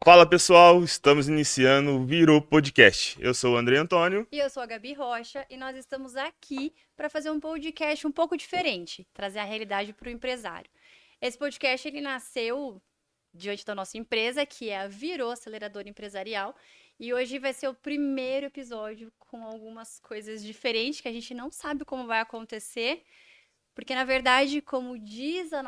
Fala pessoal, estamos iniciando o Virou Podcast. Eu sou o André Antônio. E eu sou a Gabi Rocha e nós estamos aqui para fazer um podcast um pouco diferente, trazer a realidade para o empresário. Esse podcast ele nasceu diante da nossa empresa, que é a Virou Aceleradora Empresarial, e hoje vai ser o primeiro episódio com algumas coisas diferentes que a gente não sabe como vai acontecer, porque na verdade, como diz o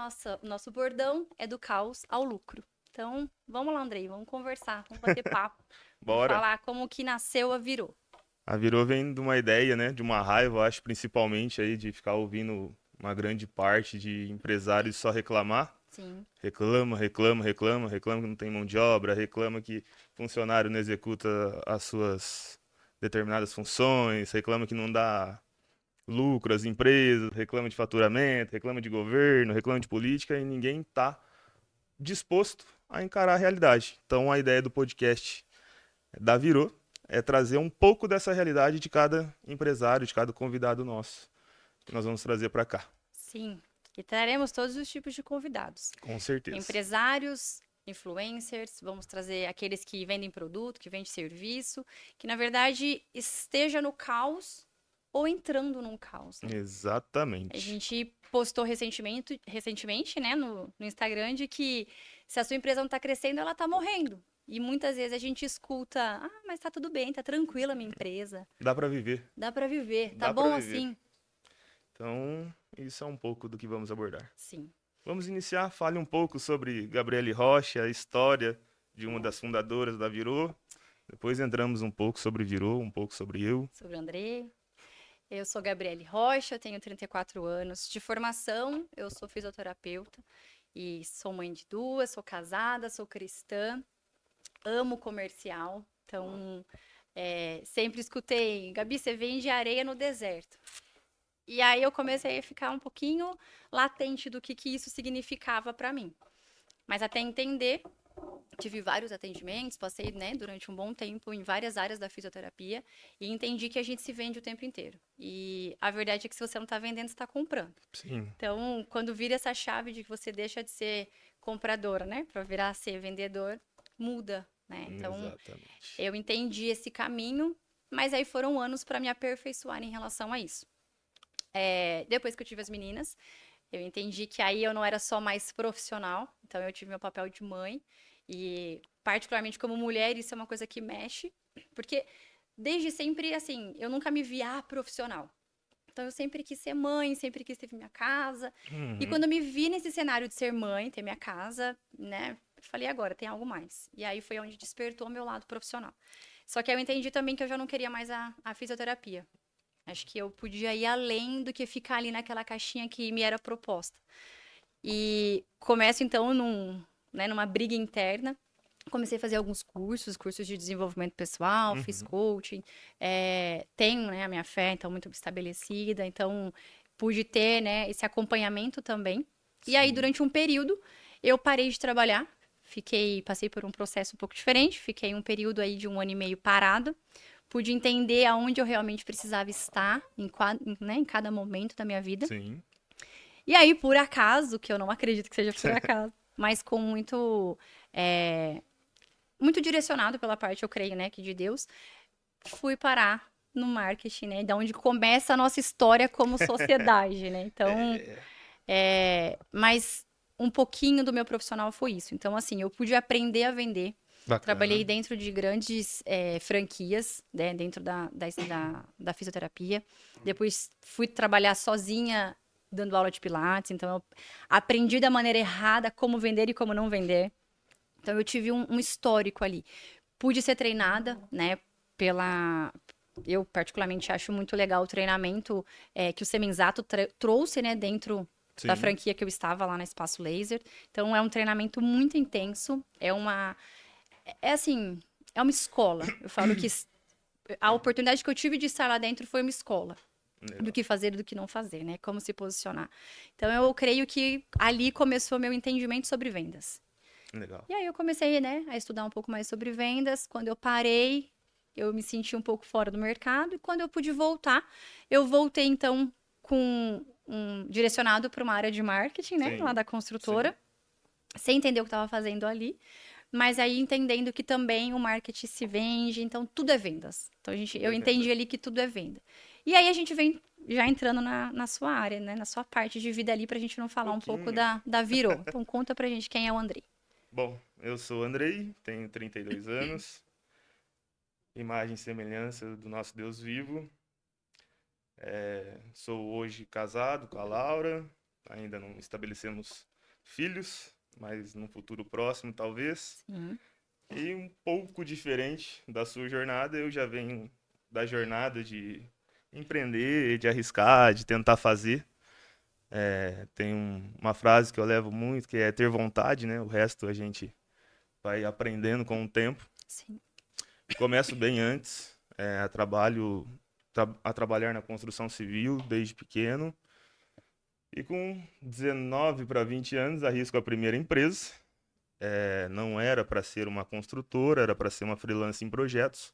nosso bordão, é do caos ao lucro. Então, vamos lá, Andrei, vamos conversar, vamos bater papo, vamos Bora! falar como que nasceu a Virou. A Virou vem de uma ideia, né, de uma raiva, eu acho, principalmente aí de ficar ouvindo uma grande parte de empresários só reclamar. Sim. Reclama que não tem mão de obra, reclama que funcionário não executa as suas determinadas funções, reclama que não dá lucro às empresas, reclama de faturamento, reclama de governo, reclama de política e ninguém tá disposto a encarar a realidade. Então a ideia do podcast da Virou é trazer um pouco dessa realidade de cada empresário, de cada convidado nosso, que nós vamos trazer para cá. Sim, e traremos todos os tipos de convidados. Com certeza. Empresários, influencers, vamos trazer aqueles que vendem produto, que vendem serviço, que na verdade esteja no caos ou entrando num caos, né? A Exatamente. gente postou recentemente, né, no Instagram, de que se a sua empresa não está crescendo, ela está morrendo. E muitas vezes a gente escuta, mas tá tudo bem, tá tranquila a minha empresa, Dá para viver. dá para viver, tá Dá para bom viver. assim? Então, isso é um pouco do que vamos abordar. Sim. Vamos iniciar, fale um pouco sobre Gabriele Rocha, a história de uma das fundadoras da Virou. Depois entramos um pouco sobre Virou, um pouco sobre eu. Sobre o André. Eu sou Gabriele Rocha, eu tenho 34 anos. De formação, eu sou fisioterapeuta e sou mãe de duas, sou casada, sou cristã, amo comercial. Então, sempre escutei, Gabi, você vende areia no deserto. E aí eu comecei a ficar um pouquinho latente do que isso significava para mim. Mas até entender, tive vários atendimentos, passei, né, durante um bom tempo em várias áreas da fisioterapia e entendi que a gente se vende o tempo inteiro. E a verdade é que se você não está vendendo, você está comprando. Sim. Então, quando vira essa chave de que você deixa de ser compradora, né, para virar a ser vendedor, muda, né? Então, Exatamente. eu entendi esse caminho, mas aí foram anos para me aperfeiçoar em relação a isso. Depois que eu tive as meninas, eu entendi que aí eu não era só mais profissional, então eu tive meu papel de mãe. E, particularmente como mulher, isso é uma coisa que mexe, porque desde sempre, assim, eu nunca me via profissional. Então eu sempre quis ser mãe, sempre quis ter minha casa. E Uhum. quando eu me vi nesse cenário de ser mãe, ter minha casa, né, eu falei, agora tem algo mais. E aí foi onde despertou o meu lado profissional. Só que aí eu entendi também que eu já não queria mais a fisioterapia. Acho que eu podia ir além do que ficar ali naquela caixinha que me era proposta. E começo então numa briga interna. Comecei a fazer alguns cursos de desenvolvimento pessoal, fiz Uhum. coaching, tenho, né, a minha fé então muito estabelecida, então pude ter, né, esse acompanhamento também. E aí Sim. durante um período eu parei de trabalhar, passei por um processo um pouco diferente, fiquei um período aí de 1 ano e meio parada, pude entender aonde eu realmente precisava estar né, em cada momento da minha vida. Sim. E aí, por acaso, que eu não acredito que seja por acaso, mas com muito direcionado pela parte, eu creio, né, que de Deus, fui parar no marketing, né, da onde começa a nossa história como sociedade, né? Então, É, mas um pouquinho do meu profissional foi isso. Então, assim, eu pude aprender a vender. bacana. Trabalhei dentro de grandes franquias, né, dentro da fisioterapia. Depois fui trabalhar sozinha, dando aula de pilates. Então, eu aprendi da maneira errada como vender e como não vender. Então, eu tive um histórico ali. Pude ser treinada, né, pela... Eu, particularmente, acho muito legal o treinamento que o Semenzato trouxe, né, dentro da Sim. franquia que eu estava lá na Espaço Laser. Então, é um treinamento muito intenso. Assim, é uma escola. Eu falo que a oportunidade que eu tive de estar lá dentro foi uma escola. Do Legal. que fazer e do que não fazer, né? Como se posicionar. Então, eu creio que ali começou meu entendimento sobre vendas. Legal. E aí eu comecei, né, a estudar um pouco mais sobre vendas. Quando eu parei, eu me senti um pouco fora do mercado. E quando eu pude voltar, eu voltei, então, com direcionado para uma área de marketing, né, lá Sim. da Sim. construtora, sem entender o que estava fazendo ali. mas aí entendendo que também o marketing se vende, então tudo é vendas. Então eu É entendi venda. ali que tudo é venda. E aí a gente vem já entrando na sua área, né? Na sua parte de vida ali, pra gente não Um falar um pouco pouquinho. da Virou. Então conta pra gente quem é o Andrei. Bom, eu sou o Andrei, tenho 32 anos, imagem e semelhança do nosso Deus vivo. Sou hoje casado com a Laura, ainda não estabelecemos filhos, mas num futuro próximo talvez. Sim. E um pouco diferente da sua jornada, eu já venho da jornada de empreender, de arriscar, de tentar fazer. Tem uma frase que eu levo muito, que é ter vontade, né? O resto a gente vai aprendendo com o tempo. Sim. Começo bem antes, a trabalhar na construção civil desde pequeno. E com 19 para 20 anos, arrisco a primeira empresa. Não era para ser uma construtora, era para ser uma freelance em projetos.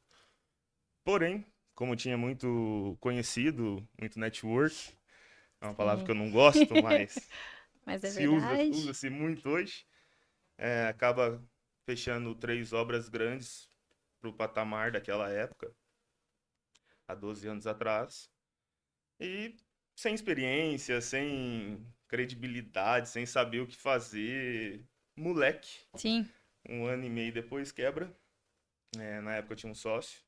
Porém, como tinha muito conhecido, muito network, é uma palavra que Sim. eu não gosto, mas Mas é se usa, verdade. usa-se muito hoje, acaba fechando 3 obras grandes para o patamar daquela época, há 12 anos atrás. E sem experiência, sem credibilidade, sem saber o que fazer, moleque, Sim. 1 ano e meio depois quebra. Na época eu tinha um sócio,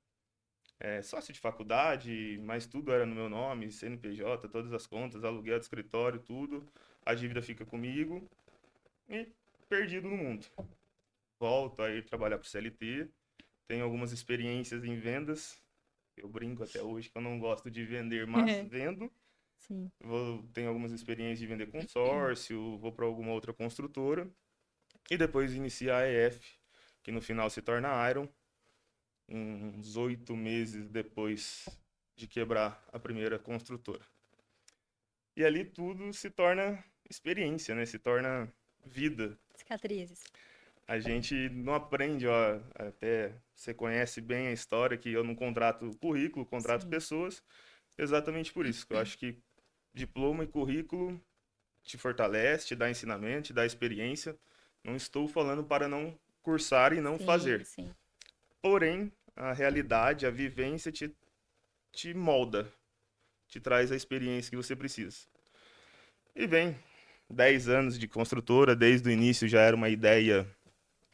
sócio de faculdade, mas tudo era no meu nome, CNPJ, todas as contas, aluguel do escritório, tudo. A dívida fica comigo e perdido no mundo. Volto a ir trabalhar para o CLT, tenho algumas experiências em vendas. Eu brinco até hoje que eu não gosto de vender, mas vendo. Sim. Tenho algumas experiências de vender consórcio, vou para alguma outra construtora. E depois iniciar a EF, que no final se torna Iron, uns 8 meses depois de quebrar a primeira construtora. E ali tudo se torna experiência, né? Se torna vida. Cicatrizes. A gente não aprende, ó, até você conhece bem a história que eu não contrato currículo, contrato Sim. pessoas, exatamente por isso. Que eu acho que diploma e currículo te fortalece, te dá ensinamento, te dá experiência. Não estou falando para não cursar e não Sim, fazer. sim. Porém, a realidade, a vivência te molda, te traz a experiência que você precisa. E vem 10 anos de construtora, desde o início já era uma ideia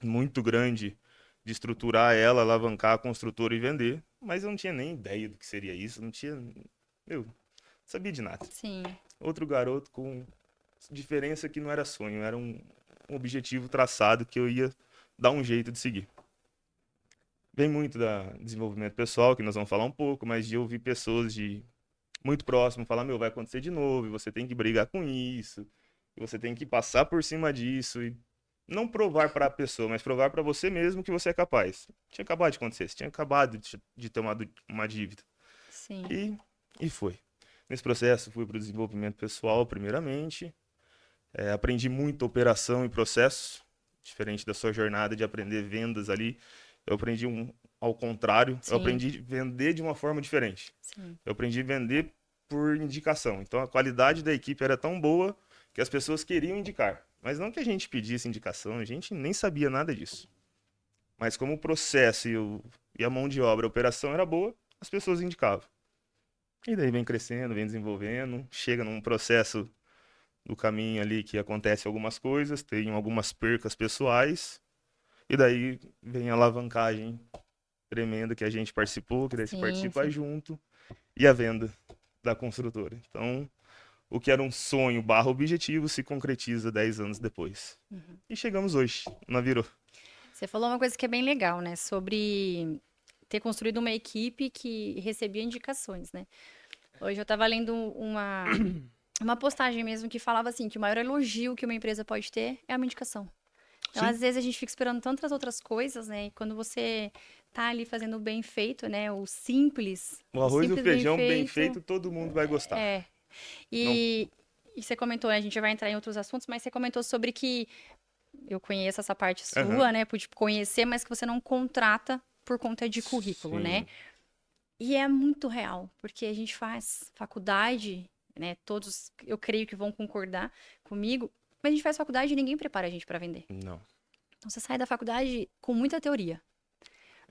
muito grande de estruturar ela, alavancar a construtora e vender, mas eu não tinha nem ideia do que seria isso, não tinha, meu, não sabia de nada. Sim. Outro garoto com diferença que não era sonho, era um objetivo traçado que eu ia dar um jeito de seguir. Vem muito da desenvolvimento pessoal, que nós vamos falar um pouco, mas de ouvir pessoas de muito próximo falar, meu, vai acontecer de novo, e você tem que brigar com isso, e você tem que passar por cima disso, e não provar para a pessoa, mas provar para você mesmo que você é capaz. Tinha acabado de acontecer, você tinha acabado de ter uma dívida. Sim. E foi. Nesse processo, fui para o desenvolvimento pessoal, primeiramente. Aprendi muito operação e processo, diferente da sua jornada de aprender vendas ali. Eu aprendi ao contrário, eu Sim. aprendi a vender de uma forma diferente. Sim. Eu aprendi a vender por indicação. Então a qualidade da equipe era tão boa que as pessoas queriam indicar. Mas não que a gente pedisse indicação, a gente nem sabia nada disso. Mas como o processo e a mão de obra, a operação era boa, as pessoas indicavam. E daí vem crescendo, vem desenvolvendo, chega num processo do caminho ali que acontece algumas coisas, tem algumas percas pessoais, e daí vem a alavancagem tremenda que a gente participou, que daí se Sim, participa sim. junto, e a venda da construtora. Então, o que era um sonho barra objetivo se concretiza 10 anos depois. E chegamos hoje, na Virou. Você falou uma coisa que é bem legal, né? Sobre ter construído uma equipe que recebia indicações, né? Hoje eu tava lendo uma postagem mesmo que falava assim, que o maior elogio que uma empresa pode ter é uma indicação. Então, Sim, às vezes, a gente fica esperando tantas outras coisas, né? E quando você tá ali fazendo o bem feito, né? o O arroz e o simples bem feijão bem feito, feito todo mundo vai gostar. é. Não, E você comentou, né? A gente já vai entrar em outros assuntos, mas você comentou sobre que eu conheço essa parte aham. sua, né? Pude conhecer, mas que você não contrata por conta de currículo, né? Sim, E é muito real, porque a gente faz faculdade, né? Todos, eu creio que vão concordar comigo, mas a gente faz faculdade e ninguém prepara a gente para vender. não. Então você sai da faculdade com muita teoria.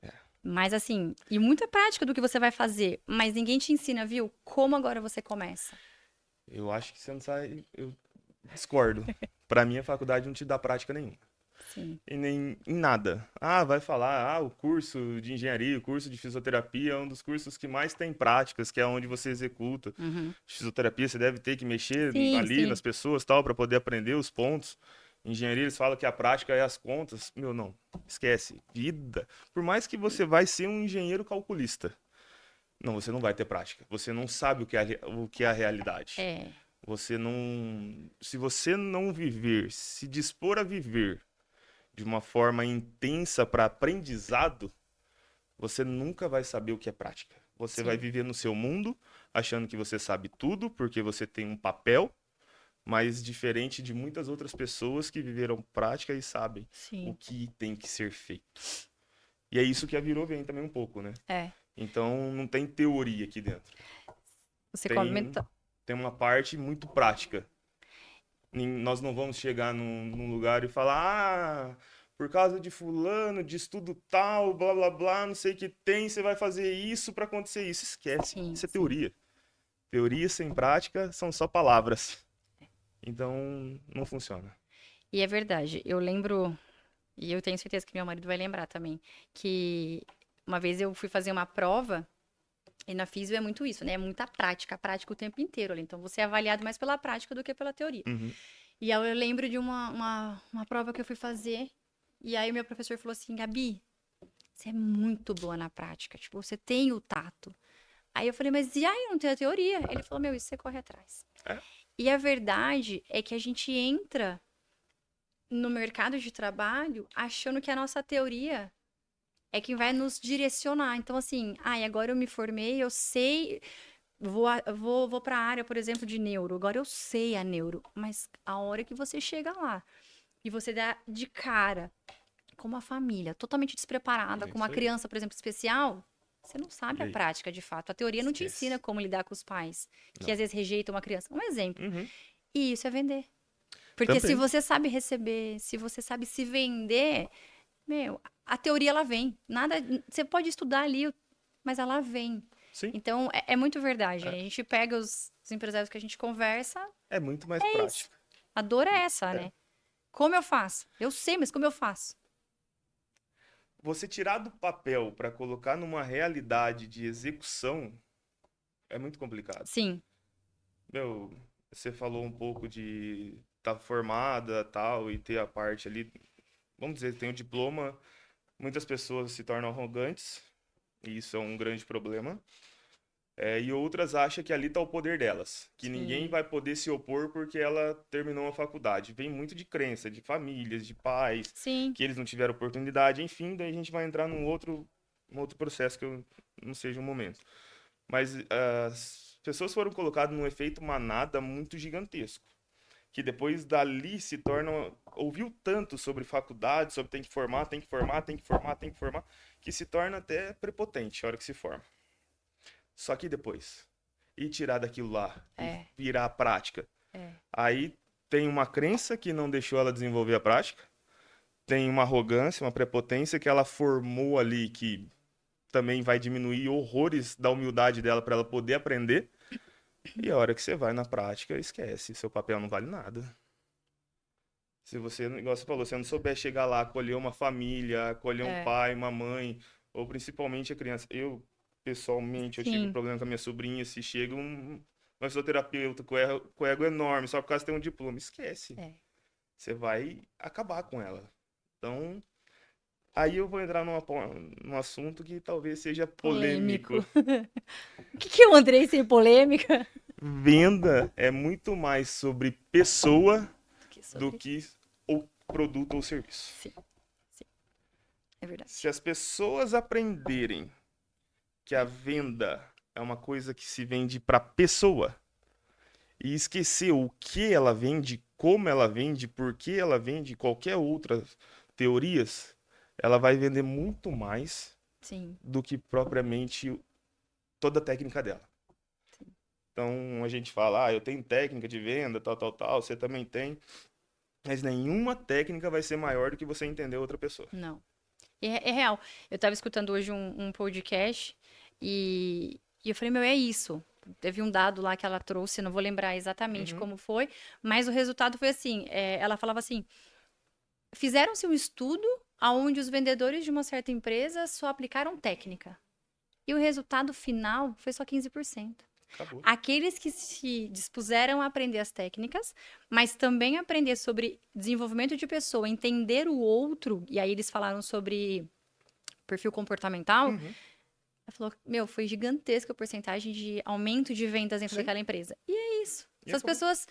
É. Mas assim, e muita prática do que você vai fazer, mas ninguém te ensina, viu? Como agora você começa. Eu acho que você não sai. Eu discordo. Pra mim, a faculdade não te dá prática nenhuma. Sim. E nem em nada. Ah, vai falar, o curso de engenharia, o curso de fisioterapia é um dos cursos que mais tem práticas, que é onde você executa. Uhum. Fisioterapia, você deve ter que mexer Sim, ali sim. nas pessoas, tal, para poder aprender os pontos. Engenharia, eles falam que a prática é as contas. Meu, não. Esquece. Vida. Por mais que você vai ser um engenheiro calculista. Não, você não vai ter prática. Você não sabe o que é a realidade. É, Você não. Se você não viver, se dispor a viver de uma forma intensa para aprendizado, você nunca vai saber o que é prática. Você vai sim, viver no seu mundo, achando que você sabe tudo, porque você tem um papel, mas diferente de muitas outras pessoas que viveram prática e sabem o sim. que tem que ser feito. E é isso que a Virou vem também um pouco, né? É. Então não tem teoria aqui dentro. Você Tem, comenta. tem uma parte muito prática. Nós não vamos chegar num lugar e falar, por causa de fulano, de estudo tal, blá blá blá, não sei o que tem, você vai fazer isso para acontecer isso. Esquece, Sim, isso é sim. teoria. Teoria sem prática são só palavras. Então, não funciona. E é verdade. Eu lembro, e eu tenho certeza que meu marido vai lembrar também, que uma vez eu fui fazer uma prova, e na física é muito isso, né? É muita prática, a prática o tempo inteiro ali. Então você é avaliado mais pela prática do que pela teoria. Uhum. E aí eu lembro de uma prova que eu fui fazer, e aí o meu professor falou assim: Gabi, você é muito boa na prática, tipo, você tem o tato. Aí eu falei, mas e aí, não tem a teoria? Ele falou, meu, isso você corre atrás. É, E a verdade é que a gente entra no mercado de trabalho achando que a nossa teoria é quem vai nos direcionar. Então, assim, agora eu me formei, eu sei, vou para a área, por exemplo, de neuro. Agora eu sei a neuro, mas a hora que você chega lá e você dá de cara com uma família totalmente despreparada, é com uma isso aí. criança, por exemplo, especial, você não sabe E a aí? prática de fato. A teoria não te ensina Esquece. como lidar com os pais, que Não. às vezes rejeitam uma criança. Um exemplo. Uhum. E isso é vender. Porque se Também. você sabe receber, se você sabe se vender, meu, a teoria ela vem. Nada, você pode estudar ali, mas ela vem. Sim. Então, é muito verdade. A É, gente pega os empresários que a gente conversa, é muito mais é isso. prática. A dor é essa, É. né? Como eu faço? Eu sei, mas como eu faço? Você tirar do papel para colocar numa realidade de execução é muito complicado. Sim, Meu, você falou um pouco de estar formada, tal, e ter a parte ali, vamos dizer, tem o diploma, muitas pessoas se tornam arrogantes, e isso é um grande problema. E outras acham que ali está o poder delas, que ninguém sim, vai poder se opor porque ela terminou a faculdade. Vem muito de crença, de famílias, de pais, sim. que eles não tiveram oportunidade, enfim, daí a gente vai entrar num outro processo que eu não seja o momento. Mas as pessoas foram colocadas num efeito manada muito gigantesco, que depois dali se tornam, ouviu tanto sobre faculdade, sobre tem que formar, tem que formar, tem que formar, tem que formar, que se torna até prepotente a hora que se forma. Só que depois, e tirar daquilo lá e É, virar a prática, é. aí tem uma crença que não deixou ela desenvolver a prática, tem uma arrogância, uma prepotência que ela formou ali que também vai diminuir horrores da humildade dela para ela poder aprender. E a hora que você vai na prática, esquece, seu papel não vale nada. Se você, igual você falou, você não souber chegar lá, acolher uma família, acolher um É, pai, uma mãe, ou principalmente a criança. Eu, pessoalmente, eu tive sim, problema com a minha sobrinha, se chega um fisioterapeuta com ego enorme, só por causa de ter um diploma, esquece. é. Você vai acabar com ela. Então, aí eu vou entrar num assunto que talvez seja polêmico. Polêmico. O que que eu andrei sem polêmica? Venda é muito mais sobre pessoa Do que do sobre. que o produto ou serviço. Sim, sim, é Se verdade. as pessoas aprenderem que a venda é uma coisa que se vende para pessoa e esquecer o que ela vende, como ela vende, por que ela vende, qualquer outras teorias, ela vai vender muito mais Sim, do que propriamente toda a técnica dela. sim. Então a gente fala, eu tenho técnica de venda, tal, tal, tal, você também tem. Mas nenhuma técnica vai ser maior do que você entender outra pessoa. Não. É real. Eu tava escutando hoje um podcast e eu falei, meu, é isso. Teve um dado lá que ela trouxe, não vou lembrar exatamente Uhum. como foi, mas o resultado foi assim, ela falava assim, fizeram-se um estudo onde os vendedores de uma certa empresa só aplicaram técnica. E o resultado final foi só 15%. Acabou. Aqueles que se dispuseram a aprender as técnicas, mas também aprender sobre desenvolvimento de pessoa, entender o outro, e aí eles falaram sobre perfil comportamental, Uhum. ela falou, meu, foi gigantesca a porcentagem de aumento de vendas dentro Sim, daquela empresa. E é isso. e Se as acabou. pessoas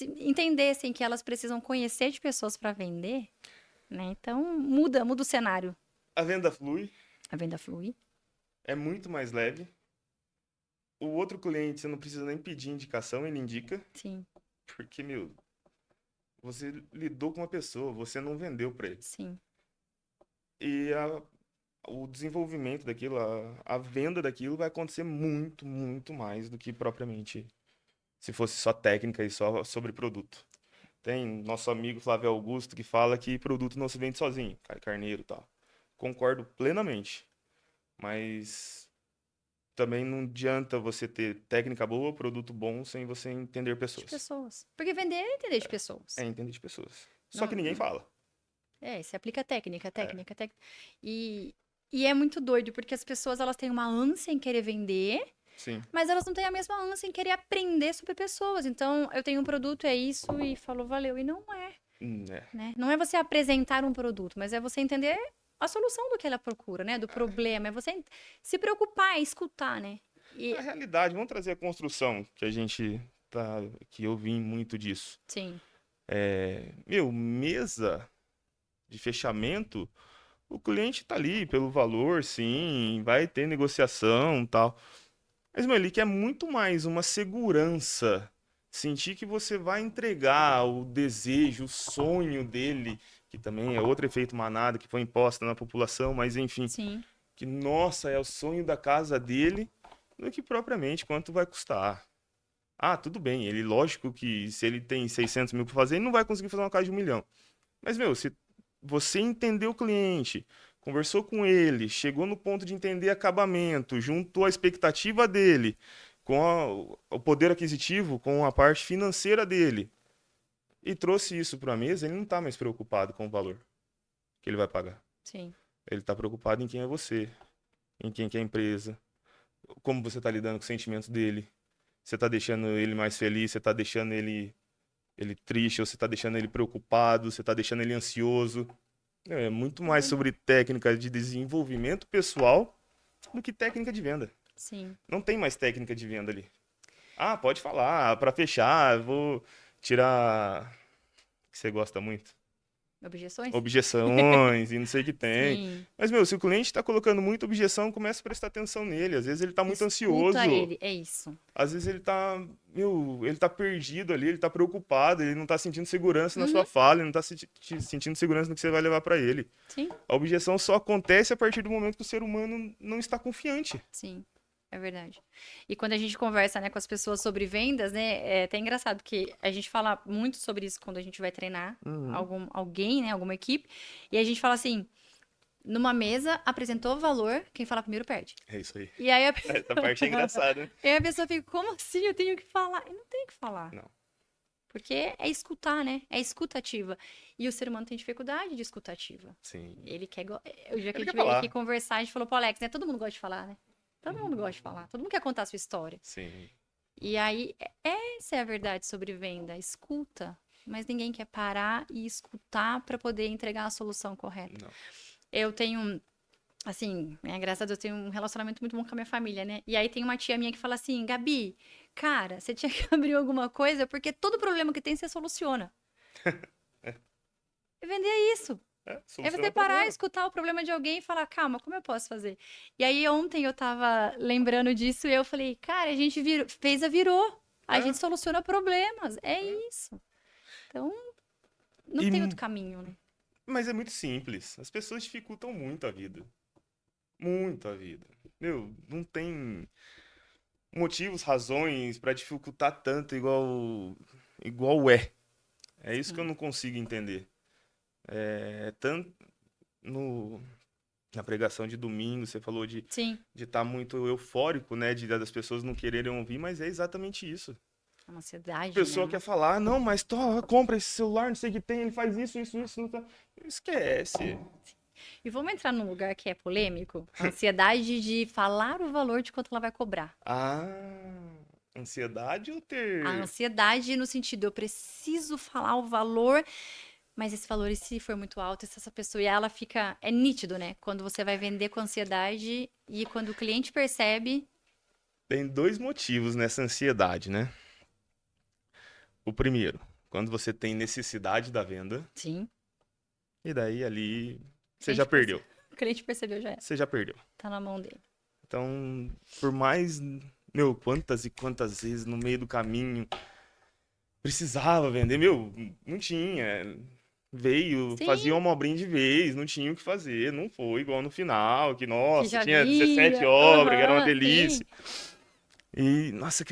entendessem que elas precisam conhecer de pessoas para vender, né? Então muda o cenário. A venda flui, A venda flui. é muito mais leve. O outro cliente, você não precisa nem pedir indicação, ele indica. Sim, Porque, meu, você lidou com uma pessoa, você não vendeu para ele. sim, E o desenvolvimento daquilo, a venda daquilo vai acontecer muito, muito mais do que propriamente se fosse só técnica e só sobre produto. Tem nosso amigo Flávio Augusto que fala que produto não se vende sozinho, Caio Carneiro e tal. Concordo plenamente, mas também não adianta você ter técnica boa, produto bom, sem você entender de pessoas. pessoas. Porque vender é entender de É pessoas. entender de pessoas. Só que Não, ninguém fala. se aplica técnica, É, técnica, técnica. E, e é muito doido, porque as pessoas elas têm uma ânsia em querer vender, sim. mas elas não têm a mesma ânsia em querer aprender sobre pessoas. Então, eu tenho um produto, é isso, e falou, valeu. E não é, É. né? Não é você apresentar um produto, mas é você entender a solução do que ela procura, né? Do problema. É você se preocupar, é escutar, né? E, A realidade, vamos trazer a construção, que a gente tá, que eu vim muito disso. sim. Meu, mesa de fechamento, o cliente tá ali pelo valor, sim, vai ter negociação, tal. Mas, meu, ele quer muito mais uma segurança, sentir que você vai entregar o desejo, o sonho dele, que também é outro efeito manada que foi imposta na população, mas enfim, Sim. que nossa, é o sonho da casa dele, do que propriamente quanto vai custar. Ah, tudo bem, ele, lógico que se ele tem 600 mil para fazer, ele não vai conseguir fazer uma casa de 1 milhão. Mas, meu, se você entendeu o cliente, conversou com ele, chegou no ponto de entender acabamento, juntou a expectativa dele com o poder aquisitivo, com a parte financeira dele, e trouxe isso para a mesa, ele não está mais preocupado com o valor que ele vai pagar. Sim. Ele está preocupado em quem é você, em quem que é a empresa, como você está lidando com os sentimentos dele. Você está deixando ele mais feliz, você está deixando ele triste, ou você está deixando ele preocupado, você está deixando ele ansioso. É muito É mais sobre verdade. técnica de desenvolvimento pessoal do que técnica de venda. Sim. Não tem mais técnica de venda ali. Ah, pode falar, para fechar, eu vou tirar que você gosta muito. Objeções? Objeções e não sei o que tem. Sim. Mas, meu, se o cliente está colocando muita objeção, começa a prestar atenção nele. Às vezes ele está muito Escuta ansioso. ele. É isso. Às vezes ele tá, meu, ele tá perdido ali, ele tá preocupado, ele não tá sentindo segurança na sua Uhum. fala, ele não tá sentindo segurança no que você vai levar para ele. Sim. A objeção só acontece a partir do momento que o ser humano não está confiante. Sim, é verdade. E quando a gente conversa, né, com as pessoas sobre vendas, né, é até engraçado porque a gente fala muito sobre isso quando a gente vai treinar Uhum. alguém, né, alguma equipe, e a gente fala assim, numa mesa, apresentou valor, quem fala primeiro perde. É isso aí. E aí a, Essa parte é engraçada, né? e aí a pessoa fica, como assim eu tenho que falar? Eu não tenho que falar. Não. Porque é escutar, né? É escutativa. E o ser humano tem dificuldade de escutativa. Sim. Ele quer. O dia que a Ele gente quer veio aqui falar. conversar, a gente falou pro Alex, né? Todo mundo gosta de falar, né? Todo mundo gosta de falar. Todo mundo quer contar a sua história. Sim. E aí, essa é a verdade sobre venda. Escuta. Mas ninguém quer parar e escutar para poder entregar a solução correta. Não. Eu tenho, assim, graças a Deus, eu tenho um relacionamento muito bom com a minha família, né? E aí tem uma tia minha que fala assim, Gabi, cara, você tinha que abrir alguma coisa porque todo problema que tem você soluciona. E vender é isso. É Soluciona você o parar, problema. escutar o problema de alguém e falar, calma, como eu posso fazer? E aí ontem eu tava lembrando disso e eu falei, cara, a gente fez a virou. A É, gente soluciona problemas. É é. isso. Então, não E, tem outro caminho, né? mas é muito simples. As pessoas dificultam muito a vida. Muito a vida. Meu, não tem motivos, razões pra dificultar tanto igual é. É isso que eu não consigo entender. Tanto na pregação de domingo, você falou de Sim, estar muito eufórico, né? Das pessoas não quererem ouvir, mas é exatamente isso. é uma A ansiedade, pessoa né? quer falar, não, mas compra esse celular, não sei o que tem, ele faz isso, isso, isso. Não tá... Esquece. E vamos entrar num lugar que é polêmico? A ansiedade de falar o valor de quanto ela vai cobrar. Ah, ansiedade ou A ter. ansiedade no sentido, eu preciso falar o valor, mas esse valor, e se for muito alto, se essa pessoa, e ela fica, é nítido, né? Quando você vai vender com ansiedade e quando o cliente percebe, Tem dois motivos nessa ansiedade, né? O primeiro, quando você tem necessidade da venda, sim, e daí ali o você já cliente, perce- perdeu. o cliente percebeu já era, Você já perdeu. tá na mão dele. Então, por mais, meu, quantas e quantas vezes no meio do caminho precisava vender, meu, não tinha. Veio, fazia Sim, uma obrinha de vez, não tinha o que fazer, não foi igual no final, que que nossa, já tinha 17 vinha, obras, que era uma aham, delícia. sim, E, nossa,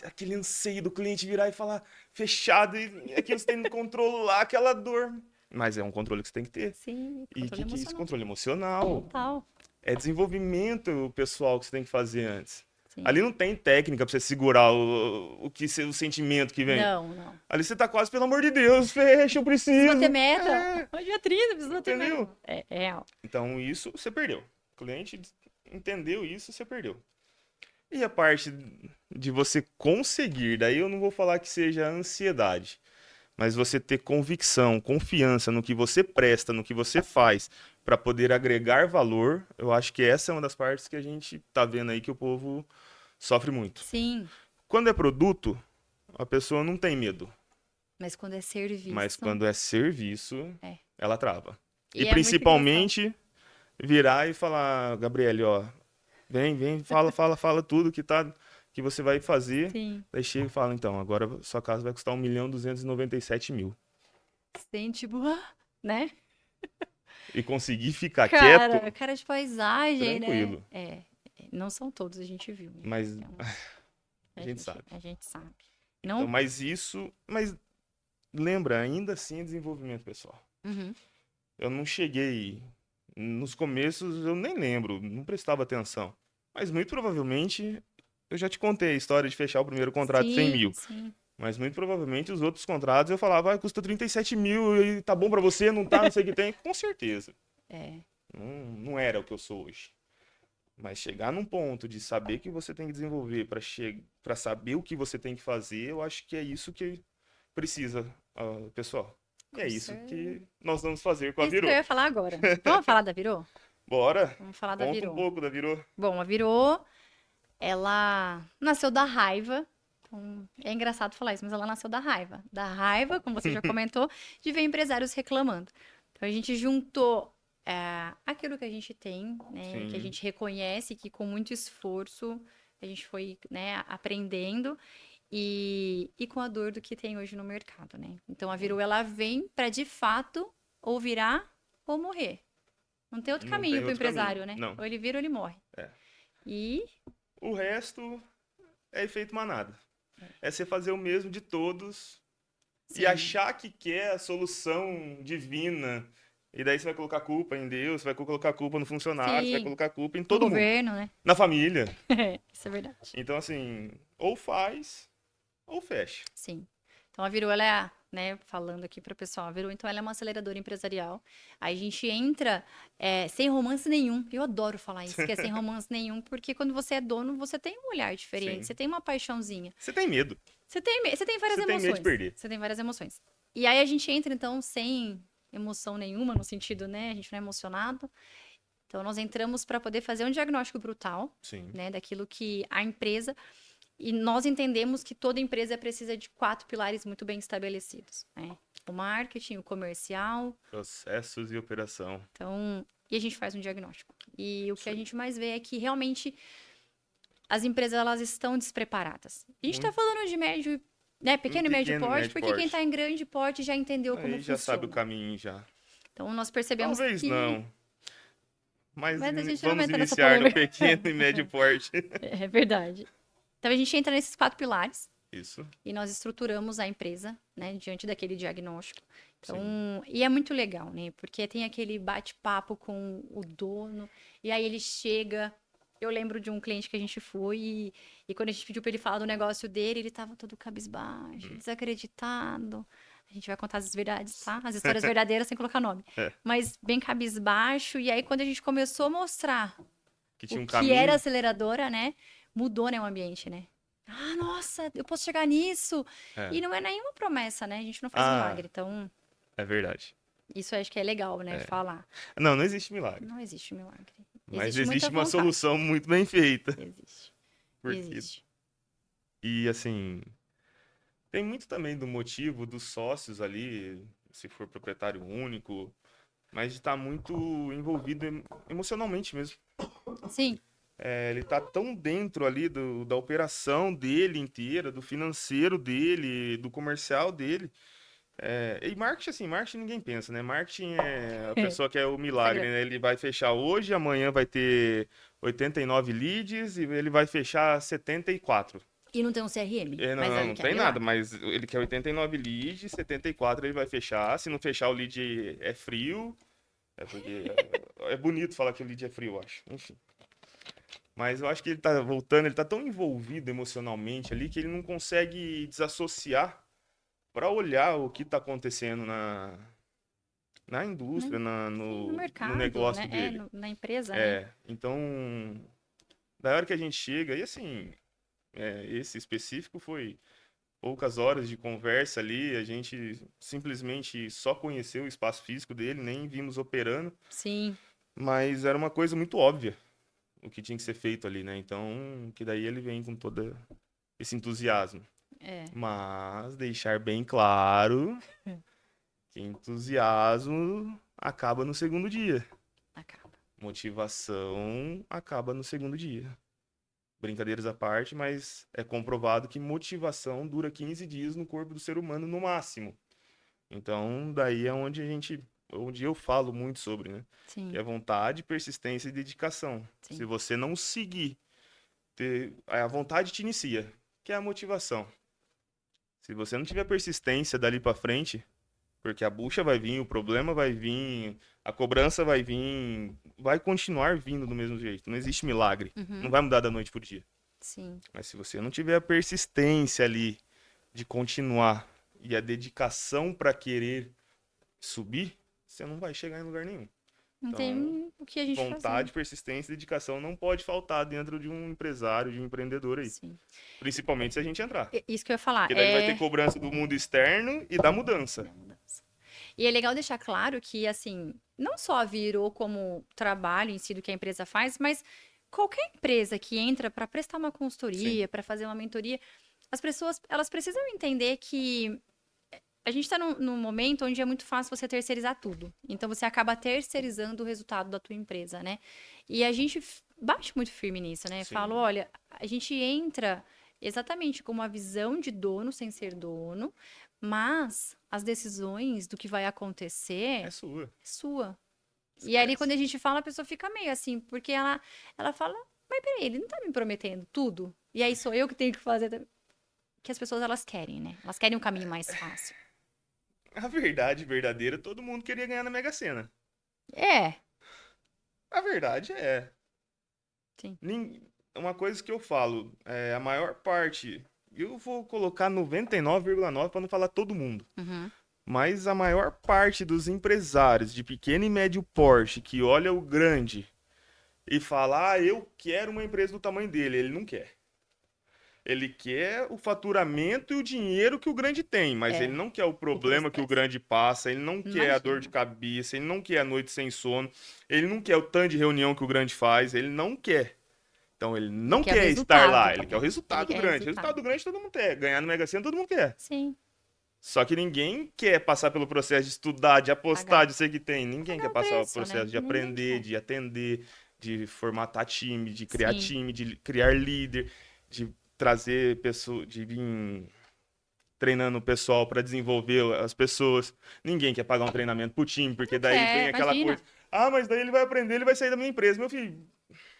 aquele anseio do cliente virar e falar fechado, e aquilo você tem que controlar aquela dor. Mas é um controle que você tem que ter. sim, E o controle que, que é isso? emocional, Controle emocional. total, É desenvolvimento pessoal que você tem que fazer antes. Ali sim. não tem técnica pra você segurar o sentimento que vem. Não, não. Ali você tá quase, pelo amor de Deus, fecha, eu Preciso bater preciso. meta, É, hoje é 30, preciso bater entendeu? meta. É real. Então isso você perdeu. O cliente entendeu isso, você perdeu. E a parte de você conseguir, daí eu não vou falar que seja ansiedade, mas você ter convicção, confiança no que você presta, no que você faz, para poder agregar valor, eu acho que essa é uma das partes que a gente tá vendo aí que o povo sofre muito. Sim, Quando é produto, a pessoa não tem medo, mas quando é mas serviço, quando é serviço, é. ela trava. E E é muito engraçado. principalmente virar e falar, Gabriele, ó, vem, fala tudo que você vai fazer. Sim. Daí chega e fala, então, agora sua casa vai custar 1.297.000. Sem tipo, ah, né? E conseguir ficar quieto, Cara de paisagem, né? tranquilo. Não são todos, a gente viu, né? Mas Tem uns- a gente sabe. a gente sabe. Então, Não. mas lembra, ainda assim é desenvolvimento pessoal. Uhum. Eu não cheguei, nos começos eu nem lembro, não prestava atenção. Mas muito provavelmente, eu já te contei a história de fechar o primeiro contrato de 100 Sim, mil. sim. Mas muito provavelmente os outros contratos eu falava, custa 37 mil e tá bom pra você, não tá, não sei o que tem. Com certeza. É. Não era o que eu sou hoje. Mas chegar num ponto de saber que você tem que desenvolver para saber o que você tem que fazer, eu acho que é isso que precisa, pessoal. E é Com isso certeza. que nós vamos fazer com a Isso que eu Virô. ia falar agora. Vamos falar da Virô? Bora! Vamos falar da Conta um Virô. pouco da Virô. Bom, a Virô, ela nasceu da raiva. Então, é engraçado falar isso, mas ela nasceu da raiva. Da raiva, como você já comentou, de ver empresários reclamando. Então, a gente juntou aquilo que a gente tem, né, que a Sim, gente reconhece que com muito esforço a gente foi, né, aprendendo e com a dor do que tem hoje no mercado, né? Então, a Viru, ela vem para, de fato, ou virar ou morrer. Não tem outro não caminho tem para o outro caminho. empresário, né? Não. Ou ele vira ou ele morre. É. E O resto é efeito manada. É você fazer o mesmo de todos e sim, achar que quer a solução divina. E daí você vai colocar culpa em Deus, vai colocar culpa no funcionário, você vai sim, colocar culpa em no todo mundo. governo, né? Na família. Isso é verdade. Então, assim, ou faz ou fecha. Sim. Então a Viru, ela é, né, falando aqui para o pessoal, a Viru, então ela é uma aceleradora empresarial. Aí a gente entra sem romance nenhum. Eu adoro falar isso, que é sem romance nenhum, porque quando você é dono, você tem um olhar diferente, Sim. você tem uma paixãozinha. Você tem medo. Você tem várias Você tem medo de emoções. perder. Você tem várias emoções. E aí a gente entra, então, sem emoção nenhuma, no sentido, né? A gente não é emocionado. Então, nós entramos para poder fazer um diagnóstico brutal, Sim. né? Daquilo que a empresa. E nós entendemos que toda empresa precisa de 4 pilares muito bem estabelecidos, né? O marketing, o comercial. Processos e operação. Então, e a gente faz um diagnóstico. E o que Isso a aí. gente mais vê é que realmente as empresas elas estão despreparadas. A gente está Muito falando de médio, né, pequeno e médio pequeno e porte, médio porque quem porte. está em grande porte já entendeu como Aí já sabe o funciona. caminho já. Então nós percebemos Talvez que, não. Mas mas a gente não vamos entra nessa iniciar no polêmica. pequeno e médio porte. É verdade. Então a gente entra nesses 4 pilares, Isso. E nós estruturamos a empresa, né, diante daquele diagnóstico. Então, Sim. e é muito legal, né? Porque tem aquele bate-papo com o dono, e aí ele chega. Eu lembro de um cliente que a gente foi, e quando a gente pediu para ele falar do negócio dele, ele tava todo cabisbaixo, desacreditado. A gente vai contar as verdades, tá? As histórias verdadeiras sem colocar nome. É. Mas bem cabisbaixo, e aí quando a gente começou a mostrar Que o tinha um que era a caminho. aceleradora, né? Mudou, né, o ambiente, né? Ah, nossa, eu posso chegar nisso. É. E não é nenhuma promessa, né? A gente não faz Ah, milagre. Então, é verdade. isso eu acho que é legal, né? É. Falar. Não, não existe milagre. Não existe milagre. Mas Existe muita existe uma vontade. solução muito bem feita. Existe. Porque, Existe. e assim, tem muito também do motivo dos sócios ali, se for proprietário único, mas de estar muito envolvido emocionalmente mesmo. Sim. É, ele tá tão dentro ali da operação dele inteira, do financeiro dele, do comercial dele. É, e marketing, assim, marketing ninguém pensa, né? Marketing é a pessoa que é o milagre, Instagram. né? Ele vai fechar hoje, amanhã vai ter 89 leads e ele vai fechar 74. E não tem um CRM, É, mas não, aí não que é tem nada, milagre. mas ele quer 89 leads, 74 ele vai fechar. Se não fechar, o lead é frio. É porque é bonito falar que o lead é frio, eu acho. Enfim. Mas eu acho que ele tá voltando, ele tá tão envolvido emocionalmente ali que ele não consegue desassociar para olhar o que tá acontecendo na Né? indústria, Sim, no no mercado, negócio né? É, dele. na empresa, né? É, então, da hora que a gente chega, e assim, esse específico foi poucas horas de conversa ali, a gente simplesmente só conheceu o espaço físico dele, nem vimos operando, Sim. mas era uma coisa muito óbvia o que tinha que ser feito ali, né? Então, que daí ele vem com todo esse entusiasmo. É. Mas deixar bem claro que entusiasmo acaba no segundo dia. Acaba. Motivação acaba no segundo dia. Brincadeiras à parte, mas é comprovado que motivação dura 15 dias no corpo do ser humano no máximo. Então, daí é onde eu falo muito sobre, né? Que Sim. é vontade, persistência e dedicação. Se Sim. você não seguir, a vontade te inicia, que é a motivação. Se você não tiver persistência dali pra frente, porque a bucha vai vir, o problema vai vir, a cobrança vai vir, vai continuar vindo do mesmo jeito. Não existe milagre. Não Uhum. vai mudar da noite pro dia. Sim. Mas se você não tiver a persistência ali de continuar e a dedicação para querer subir, você não vai chegar em lugar nenhum. Não Então, tem o que a gente fazer. vontade, persistência e dedicação não pode faltar dentro de um empresário, de um empreendedor aí. Sim. Principalmente se a gente entrar. Isso que eu ia falar. Porque daí ele vai ter cobrança do mundo externo e da mudança. Da mudança. E é legal deixar claro que, assim, não só virou como trabalho em si do que a empresa faz, mas qualquer empresa que entra para prestar uma Sim, consultoria, para fazer uma mentoria, as pessoas, elas precisam entender que a gente está num momento onde é muito fácil você terceirizar tudo. Então, você acaba terceirizando o resultado da tua empresa, né? E a gente bate muito firme nisso, né? Fala, sim. olha, a gente entra exatamente com uma visão de dono sem ser dono, mas as decisões do que vai acontecer É sua. é sua. E ali, quando Esquece. a gente fala, a pessoa fica meio assim, porque ela fala, mas peraí, ele não tá me prometendo tudo? E aí sou eu que tenho que fazer também. Que as pessoas, elas querem, né? Elas querem um caminho mais fácil. A verdade verdadeira, todo mundo queria ganhar na Mega Sena. É, A verdade é. sim. Uma coisa que eu falo, a maior parte, eu vou colocar 99,9 para não falar todo mundo, Uhum. mas a maior parte dos empresários de pequeno e médio porte que olha o grande e fala, eu quero uma empresa do tamanho dele, ele não quer. Ele quer o faturamento e o dinheiro que o grande tem, mas ele É, não quer o o problema que o processo. grande passa, ele não quer a dor de Imagina. cabeça, ele não quer a noite sem sono, ele não quer o tanto de reunião que o grande faz, ele não quer. Então ele Ele não quer o quer estar lá, resultado. ele quer o Ele resultado quer grande. resultado. Resultado grande todo mundo quer, ganhar no Mega Sena todo mundo quer. Sim, Só que ninguém quer passar pelo processo de estudar, de apostar, pagar. de ser que tem. Ninguém quer Pagar o passar o preço, processo né? de Ninguém aprender, quer. de atender, de formatar Sim, time, de criar líder, de trazer pessoas, de vir treinando o pessoal para desenvolver as pessoas. Ninguém quer pagar um treinamento pro time, porque não daí quer, vem aquela imagina. coisa. Ah, mas daí ele vai aprender, ele vai sair da minha empresa. Meu filho,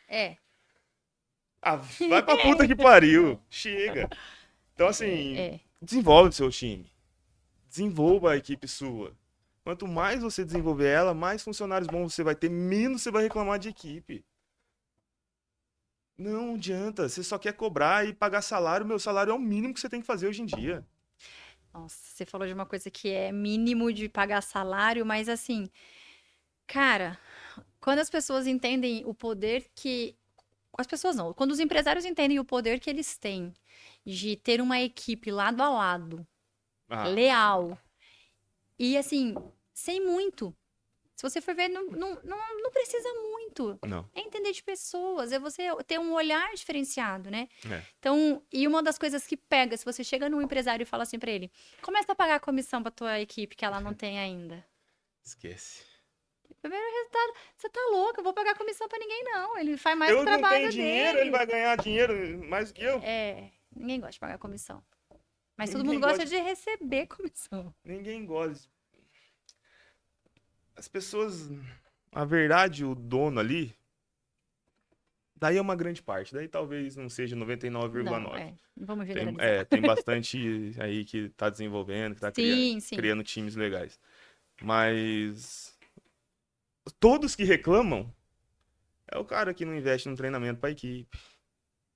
É. vai pra puta que pariu. Não. Chega. Então, assim, É. desenvolve o seu time. Desenvolva a equipe sua. Quanto mais você desenvolver ela, mais funcionários bons você vai ter, menos você vai reclamar de equipe. Não adianta, você só quer cobrar e pagar salário. Meu salário é o mínimo que você tem que fazer hoje em dia. Nossa, você falou de uma coisa que é mínimo de pagar salário, mas assim, cara, quando as pessoas entendem o poder que. As pessoas não, quando os empresários entendem o poder que eles têm de ter uma equipe lado a lado, Ah, leal, e assim, sem muito. Se você for ver, não precisa muito. não. É entender de pessoas, é você ter um olhar diferenciado, né? É, Então, e uma das coisas que pega, se você chega num empresário e fala assim pra ele, começa a pagar a comissão pra tua equipe que ela não tem ainda. esquece. Primeiro resultado, você tá louco, eu vou pagar comissão pra ninguém não. Ele faz mais que o Eu não tenho trabalho dinheiro, ele dele. vai ganhar dinheiro mais do que eu. É, ninguém gosta de pagar comissão. Mas todo mundo Ninguém gosta gosta, de receber comissão. ninguém gosta. As pessoas, a verdade, o dono ali, daí é uma grande parte. Daí talvez não seja Não, 99,9. não vamos Tem, generalizar. tem bastante aí que tá desenvolvendo, que tá Sim, sim. criando times legais. Mas todos que reclamam é o cara que não investe no treinamento para equipe,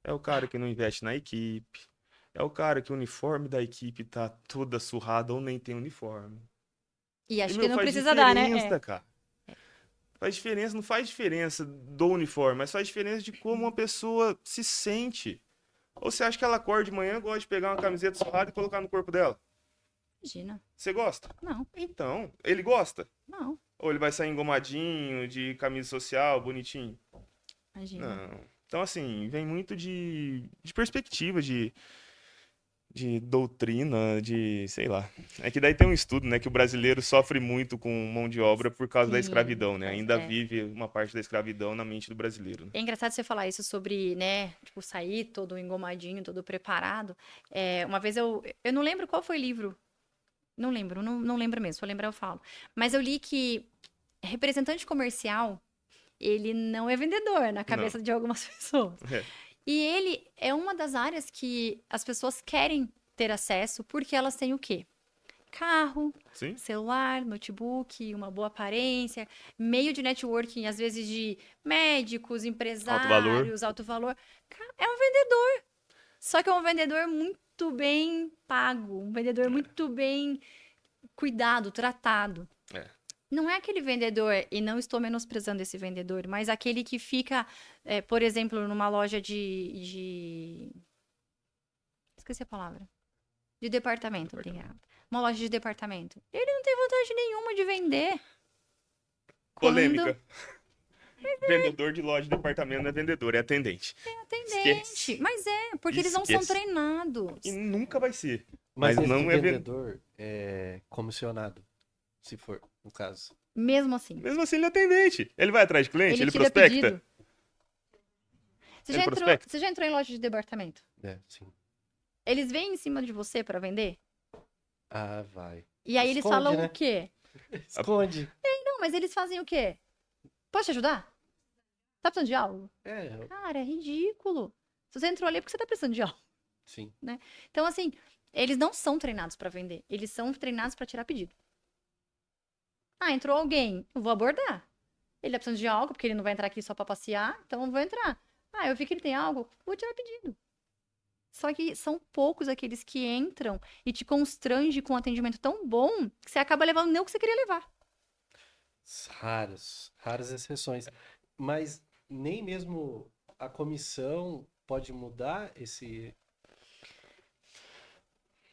é o cara que não investe na equipe, é o cara que o uniforme da equipe tá toda surrada ou nem tem uniforme. E E, acho que meu, não faz precisa dar, né? É. diferença, cara. Faz diferença, não faz diferença do uniforme, mas faz diferença de como uma pessoa se sente. Ou você acha que ela acorda de manhã, gosta de pegar uma camiseta surrada e colocar no corpo dela? Imagina. Você gosta? Não, Então, ele gosta? não, Ou ele vai sair engomadinho, de camisa social, bonitinho? imagina. Não. Então, assim, vem muito de perspectiva, de doutrina, de, sei lá. É que daí tem um estudo, né, que o brasileiro sofre muito com mão de obra por causa da Sim, escravidão, né? Ainda vive uma parte da escravidão na mente do brasileiro, né? É engraçado você falar isso sobre, né, tipo, sair todo engomadinho, todo preparado. É, uma vez eu não lembro qual foi o livro. Não lembro, não lembro mesmo. Se eu lembrar, eu falo. Mas eu li que representante comercial, ele não é vendedor na Não. cabeça de algumas pessoas. É. E ele é uma das áreas que as pessoas querem ter acesso porque elas têm o quê? Carro, Sim? celular, notebook, uma boa aparência, meio de networking, às vezes de médicos, Alto valor. empresários, alto valor. É um vendedor. Só que é um vendedor muito bem pago, um vendedor muito bem cuidado, tratado. É. Não é aquele vendedor, e não estou menosprezando esse vendedor, mas aquele que fica, por exemplo, numa loja Esqueci a palavra. De departamento, obrigada. Uma loja de departamento. Ele não tem vontade nenhuma de vender. Quando Polêmica. Vendedor de loja de departamento não é vendedor, é atendente. é atendente. Esquece. Mas porque eles não são Esquece. E treinados. nunca vai ser. Mas Mas esse não é vendedor. vendedor é comissionado, se for no caso. Mesmo assim. Mesmo assim, ele é atendente. Ele vai atrás de cliente, Ele ele tira prospecta. pedido. Ele prospecta. Você já entrou em loja de departamento? É, sim. Eles vêm em cima de você pra vender? Ah, vai. E aí eles Esconde, falam né? o quê? Esconde. Não, mas eles fazem o quê? Posso te ajudar? Tá precisando de algo? É, Cara, é ridículo. Se você entrou ali é porque você tá precisando de algo. sim. Então, assim, eles não são treinados pra vender. Eles são treinados pra tirar pedido. Ah, entrou alguém. Eu vou abordar. Ele tá precisando de algo, porque ele não vai entrar aqui só pra passear, então eu vou entrar. Ah, eu vi que ele tem algo, vou tirar pedido. Só que são poucos aqueles que entram e te constrange com um atendimento tão bom que você acaba levando nem o que você queria levar. Raras exceções. Mas nem mesmo a comissão pode mudar esse.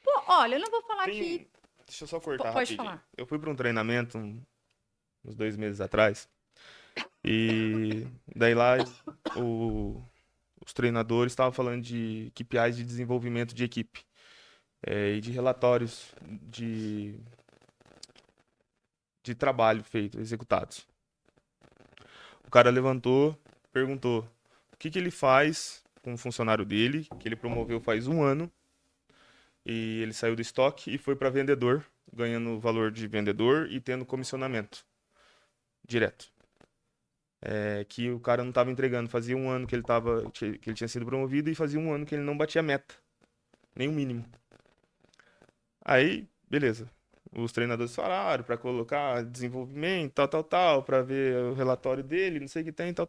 Pô, olha, eu não vou falar Tem... que. Deixa eu só cortar Pode rapidinho. falar. Eu fui para um treinamento uns 2 meses atrás. E daí lá os treinadores estavam falando de KPIs de desenvolvimento de equipe. E de relatórios de trabalho feito, executados. O cara levantou, perguntou o que ele faz com o funcionário dele, que ele promoveu faz um ano, e ele saiu do estoque e foi para vendedor, ganhando valor de vendedor e tendo comissionamento direto. Que o cara não estava entregando, fazia um ano que ele tinha sido promovido e fazia um ano que ele não batia meta. Nem o mínimo. Aí, beleza. Os treinadores falaram pra colocar desenvolvimento, tal, pra ver o relatório dele, não sei o que tem, tal.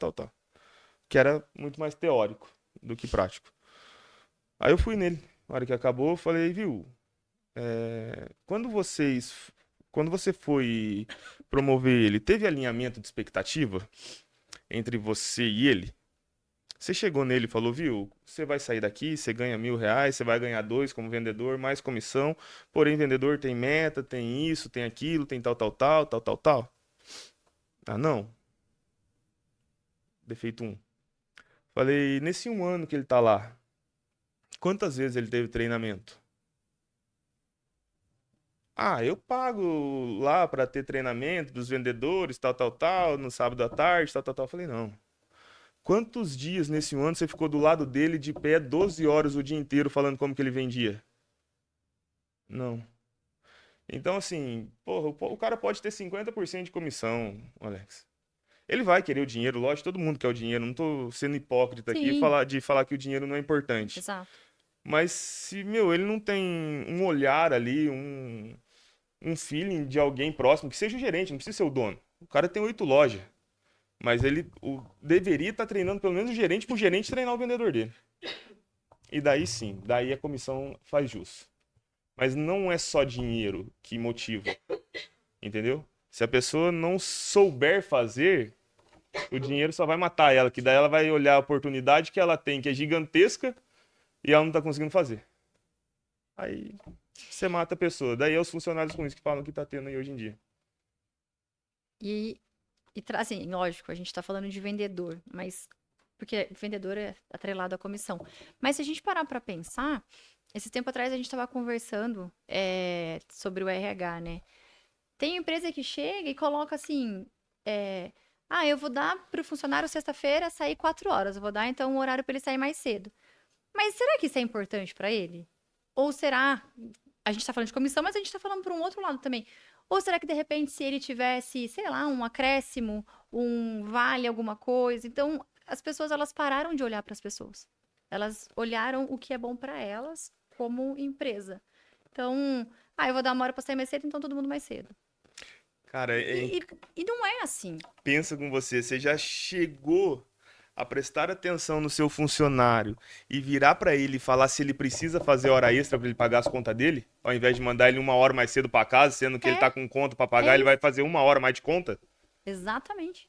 Que era muito mais teórico do que prático. Aí eu fui nele. Na hora que acabou, eu falei, viu, quando você foi promover ele, teve alinhamento de expectativa entre você e ele? Você chegou nele e falou, viu, você vai sair daqui, você ganha R$ 1.000, você vai ganhar dois como vendedor, mais comissão, porém vendedor tem meta, tem isso, tem aquilo, tem tal. Ah, não. Defeito um. Falei, nesse 1 ano que ele tá lá, quantas vezes ele teve treinamento? Ah, eu pago lá para ter treinamento dos vendedores, tal, no sábado à tarde, tal. Falei, não. Quantos dias nesse 1 ano você ficou do lado dele de pé 12 horas o dia inteiro falando como que ele vendia? Não. Então, assim, porra, o cara pode ter 50% de comissão, Alex. Ele vai querer o dinheiro, lógico, todo mundo quer o dinheiro. Não tô sendo hipócrita aqui e Sim, de falar que o dinheiro não é importante. exato. Mas se, meu, ele não tem um olhar ali, um feeling de alguém próximo, que seja o gerente, não precisa ser o dono. O cara tem 8 lojas, mas ele deveria estar treinando pelo menos o gerente para o gerente treinar o vendedor dele. E daí sim, daí a comissão faz jus. Mas não é só dinheiro que motiva, entendeu? Se a pessoa não souber fazer, o dinheiro só vai matar ela, que daí ela vai olhar a oportunidade que ela tem, que é gigantesca, e ela não tá conseguindo fazer. Aí você mata a pessoa. Daí é os funcionários ruins que falam que tá tendo aí hoje em dia. E, assim, lógico, a gente tá falando de vendedor, mas porque vendedor é atrelado à comissão. Mas se a gente parar para pensar, esse tempo atrás a gente estava conversando sobre o RH, né? Tem empresa que chega e coloca assim, eu vou dar para o funcionário sexta-feira sair 4 horas, eu vou dar então um horário para ele sair mais cedo. Mas será que isso é importante para ele? Ou será, a gente está falando de comissão, mas a gente está falando por um outro lado também. Ou será que de repente se ele tivesse, sei lá, um acréscimo, um vale alguma coisa? Então, as pessoas elas pararam de olhar para as pessoas. Elas olharam o que é bom para elas como empresa. Então, eu vou dar 1 hora para sair mais cedo, então todo mundo mais cedo. Cara, E não é assim. pensa com você, você já chegou a prestar atenção no seu funcionário e virar pra ele e falar se ele precisa fazer hora extra pra ele pagar as contas dele, ao invés de mandar ele 1 hora mais cedo pra casa, sendo que ele tá com conta pra pagar, É ele vai isso. fazer 1 hora mais de conta? Exatamente.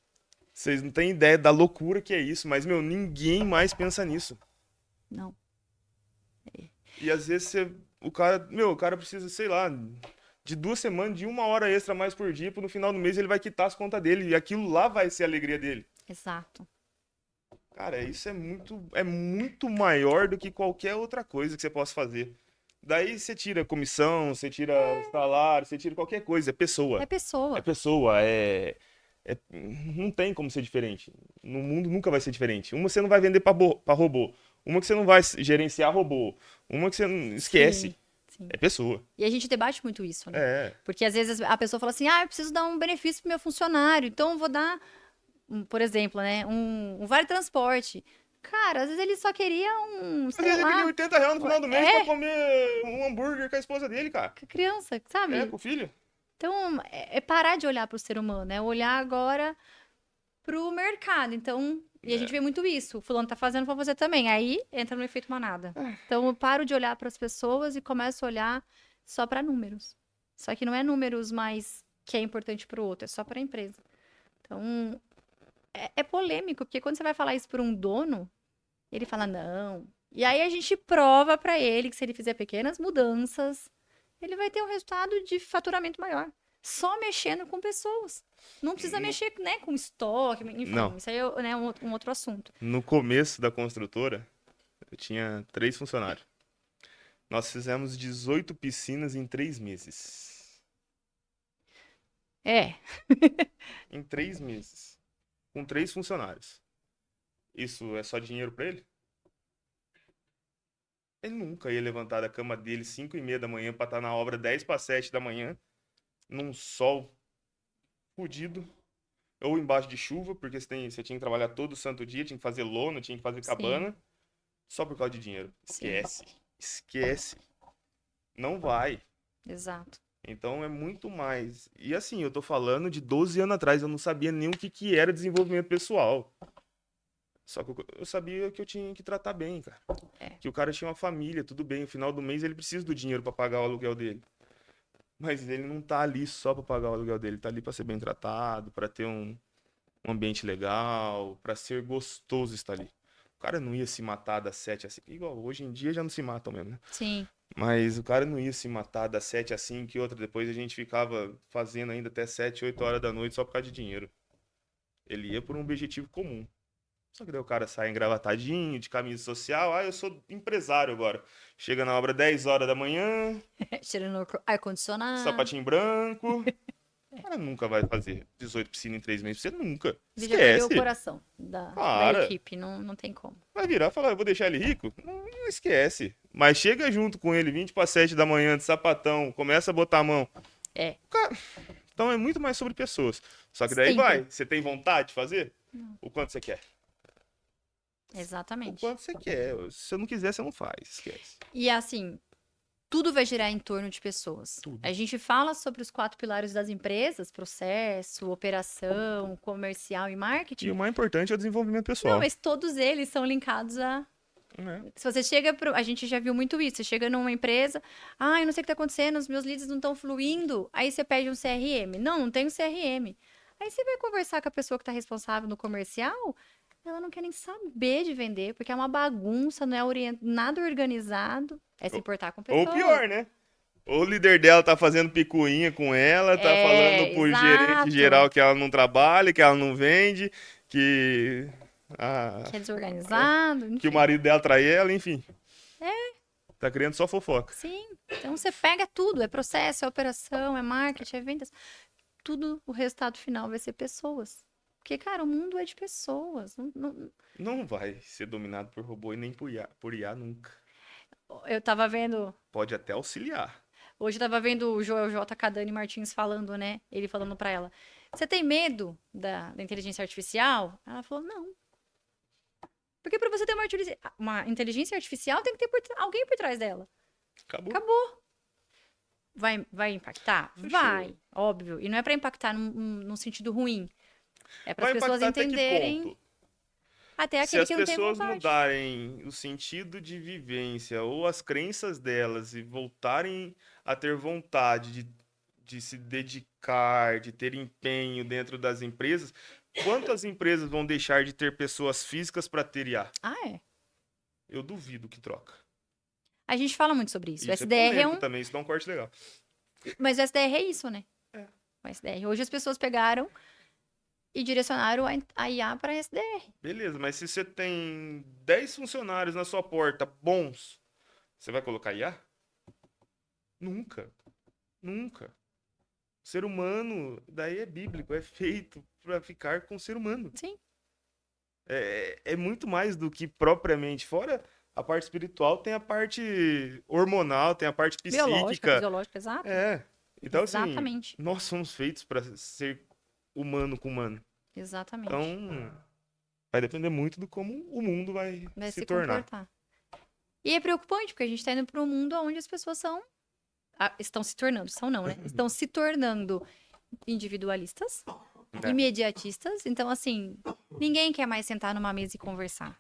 Vocês não têm ideia da loucura que é isso, mas, meu, ninguém mais pensa nisso. Não. E às vezes o cara precisa, sei lá, de 2 semanas, de 1 hora extra mais por dia, no final do mês ele vai quitar as contas dele, e aquilo lá vai ser a alegria dele. Exato. Cara, isso é muito maior do que qualquer outra coisa que você possa fazer. Daí você tira comissão, você tira salário, você tira qualquer coisa, é pessoa. É É pessoa. pessoa, não tem como ser diferente. No mundo nunca vai ser diferente. Uma você não vai vender pra robô. Uma que você não vai gerenciar robô. Uma que você não Sim, esquece. sim. É pessoa. E a gente debate muito isso, né? É. Porque às vezes a pessoa fala assim, eu preciso dar um benefício pro meu funcionário, então eu vou dar, por exemplo, né, um vale transporte. Cara, às vezes ele só queria Às sei vezes ele pediu lá, R$ 80 no final do mês pra é, comer um hambúrguer com a esposa dele, cara. criança, É, sabe? com o filho. Então, é parar de olhar pro ser humano, é olhar agora pro mercado. Então, e a gente É. vê muito isso. O fulano tá fazendo pra você também. Aí entra no efeito manada. Então, eu paro de olhar para as pessoas e começo a olhar só para números. Só que não é números mais que é importante para o outro, é só para a empresa. Então, é polêmico, porque quando você vai falar isso para um dono, ele fala não. E aí a gente prova para ele que se ele fizer pequenas mudanças, ele vai ter um resultado de faturamento maior. Só mexendo com pessoas. Não precisa No, mexer, né, com estoque, enfim, não. isso aí é, né, um outro assunto. No começo da construtora, eu tinha 3 funcionários. Nós fizemos 18 piscinas em 3 meses. É, Em 3 meses. Com 3 funcionários. Isso é só dinheiro pra ele? Ele nunca ia levantar da cama dele 5h30 da manhã pra estar na obra 10 para 7 da manhã, num sol fudido, ou embaixo de chuva, porque você tinha que trabalhar todo santo dia, tinha que fazer lona, tinha que fazer sim, cabana, só por causa de dinheiro. sim. Esquece. esquece. Não vai. Exato. Então é muito mais. E assim, eu tô falando de 12 anos atrás, eu não sabia nem o que que era desenvolvimento pessoal. Só que eu sabia que eu tinha que tratar bem, cara. É. Que o cara tinha uma família, tudo bem, no final do mês ele precisa do dinheiro pra pagar o aluguel dele. Mas ele não tá ali só pra pagar o aluguel dele, ele tá ali pra ser bem tratado, pra ter um ambiente legal, pra ser gostoso estar ali. O cara não ia se matar das 7 às 5, igual hoje em dia já não se matam mesmo, né? Sim. Mas o cara não ia se matar das 7 às 5 e outra, depois a gente ficava fazendo ainda até 7, 8 horas da noite só por causa de dinheiro. Ele ia por um objetivo comum. Só que daí o cara sai engravatadinho, de camisa social. Ah, eu sou empresário agora. Chega na obra 10 horas da manhã, Tirando o ar-condicionado. sapatinho branco. O cara nunca vai fazer 18 piscinas em 3 meses. Você nunca. Ele já perdeu o Esquece. coração da Para. equipe, não tem como. Vai virar e falar, eu vou deixar ele rico? Não esquece. Mas chega junto com ele, 20 para 7 da manhã, de sapatão, começa a botar a mão. É. Então é muito mais sobre pessoas. Só que daí Sempre. vai. Você tem vontade de fazer? O quanto você quer? O Exatamente. quanto você quer. Se você não quiser, você não faz. Esquece. E assim, tudo vai girar em torno de pessoas. Tudo. A gente fala sobre os 4 pilares das empresas: processo, operação, comercial e marketing. E o mais importante é o desenvolvimento pessoal. Não, mas todos eles são linkados a. É. Se você chega a gente já viu muito isso. Você chega numa empresa, eu não sei o que está acontecendo, os meus leads não estão fluindo. Aí você pede um CRM. Não tem um CRM. Aí você vai conversar com a pessoa que está responsável no comercial, ela não quer nem saber de vender, porque é uma bagunça, não é nada organizado. É se importar com pessoas. Ou pior, né? Ou o líder dela tá fazendo picuinha com ela, tá falando pro exato. gerente geral que ela não trabalha, que ela não vende, que Que é desorganizado. que enfim. o marido dela trai ela, enfim. Tá criando só fofoca. Sim, então você pega tudo, é processo, é operação, é marketing, é vendas. Tudo, o resultado final vai ser pessoas. Porque, cara, o mundo é de pessoas. Não vai ser dominado por robô e nem por IA nunca. Eu tava vendo, Pode até auxiliar. hoje eu tava vendo o Joel J. Cadani Martins falando, né? Ele falando pra ela, você tem medo da inteligência artificial? Ela falou, não. Porque pra você ter uma inteligência artificial, tem que ter alguém por trás dela. Acabou. Acabou. Vai impactar? Fechou. Vai, óbvio. E não é pra impactar num sentido ruim. É para as Vai pessoas impactar até que entenderem ponto? até Se aquele as que não tem pessoas vontade. mudarem o sentido de vivência ou as crenças delas e voltarem a ter vontade de se dedicar, de ter empenho dentro das empresas, quantas empresas vão deixar de ter pessoas físicas para ter IA? É. Eu duvido que troca. A gente fala muito sobre isso. O Isso é SDR é polêmico também, isso dá um corte legal. Mas o SDR é isso, né? É. O SDR. Hoje as pessoas pegaram e direcionaram a IA para SDR. Beleza, mas se você tem 10 funcionários na sua porta bons, você vai colocar IA? Nunca. Nunca. O ser humano, daí é bíblico, é feito para ficar com o ser humano. Sim. É muito mais do que propriamente. Fora a parte espiritual, tem a parte hormonal, tem a parte Biológica, psíquica. fisiológica, exato. É. Então, assim, Exatamente. nós somos feitos para ser humano com humano. Exatamente. Então, vai depender muito do como o mundo vai se tornar. comportar. E é preocupante, porque a gente está indo para um mundo onde as pessoas estão se tornando, são não, né? Estão se tornando individualistas, É. imediatistas. Então, assim, ninguém quer mais sentar numa mesa e conversar.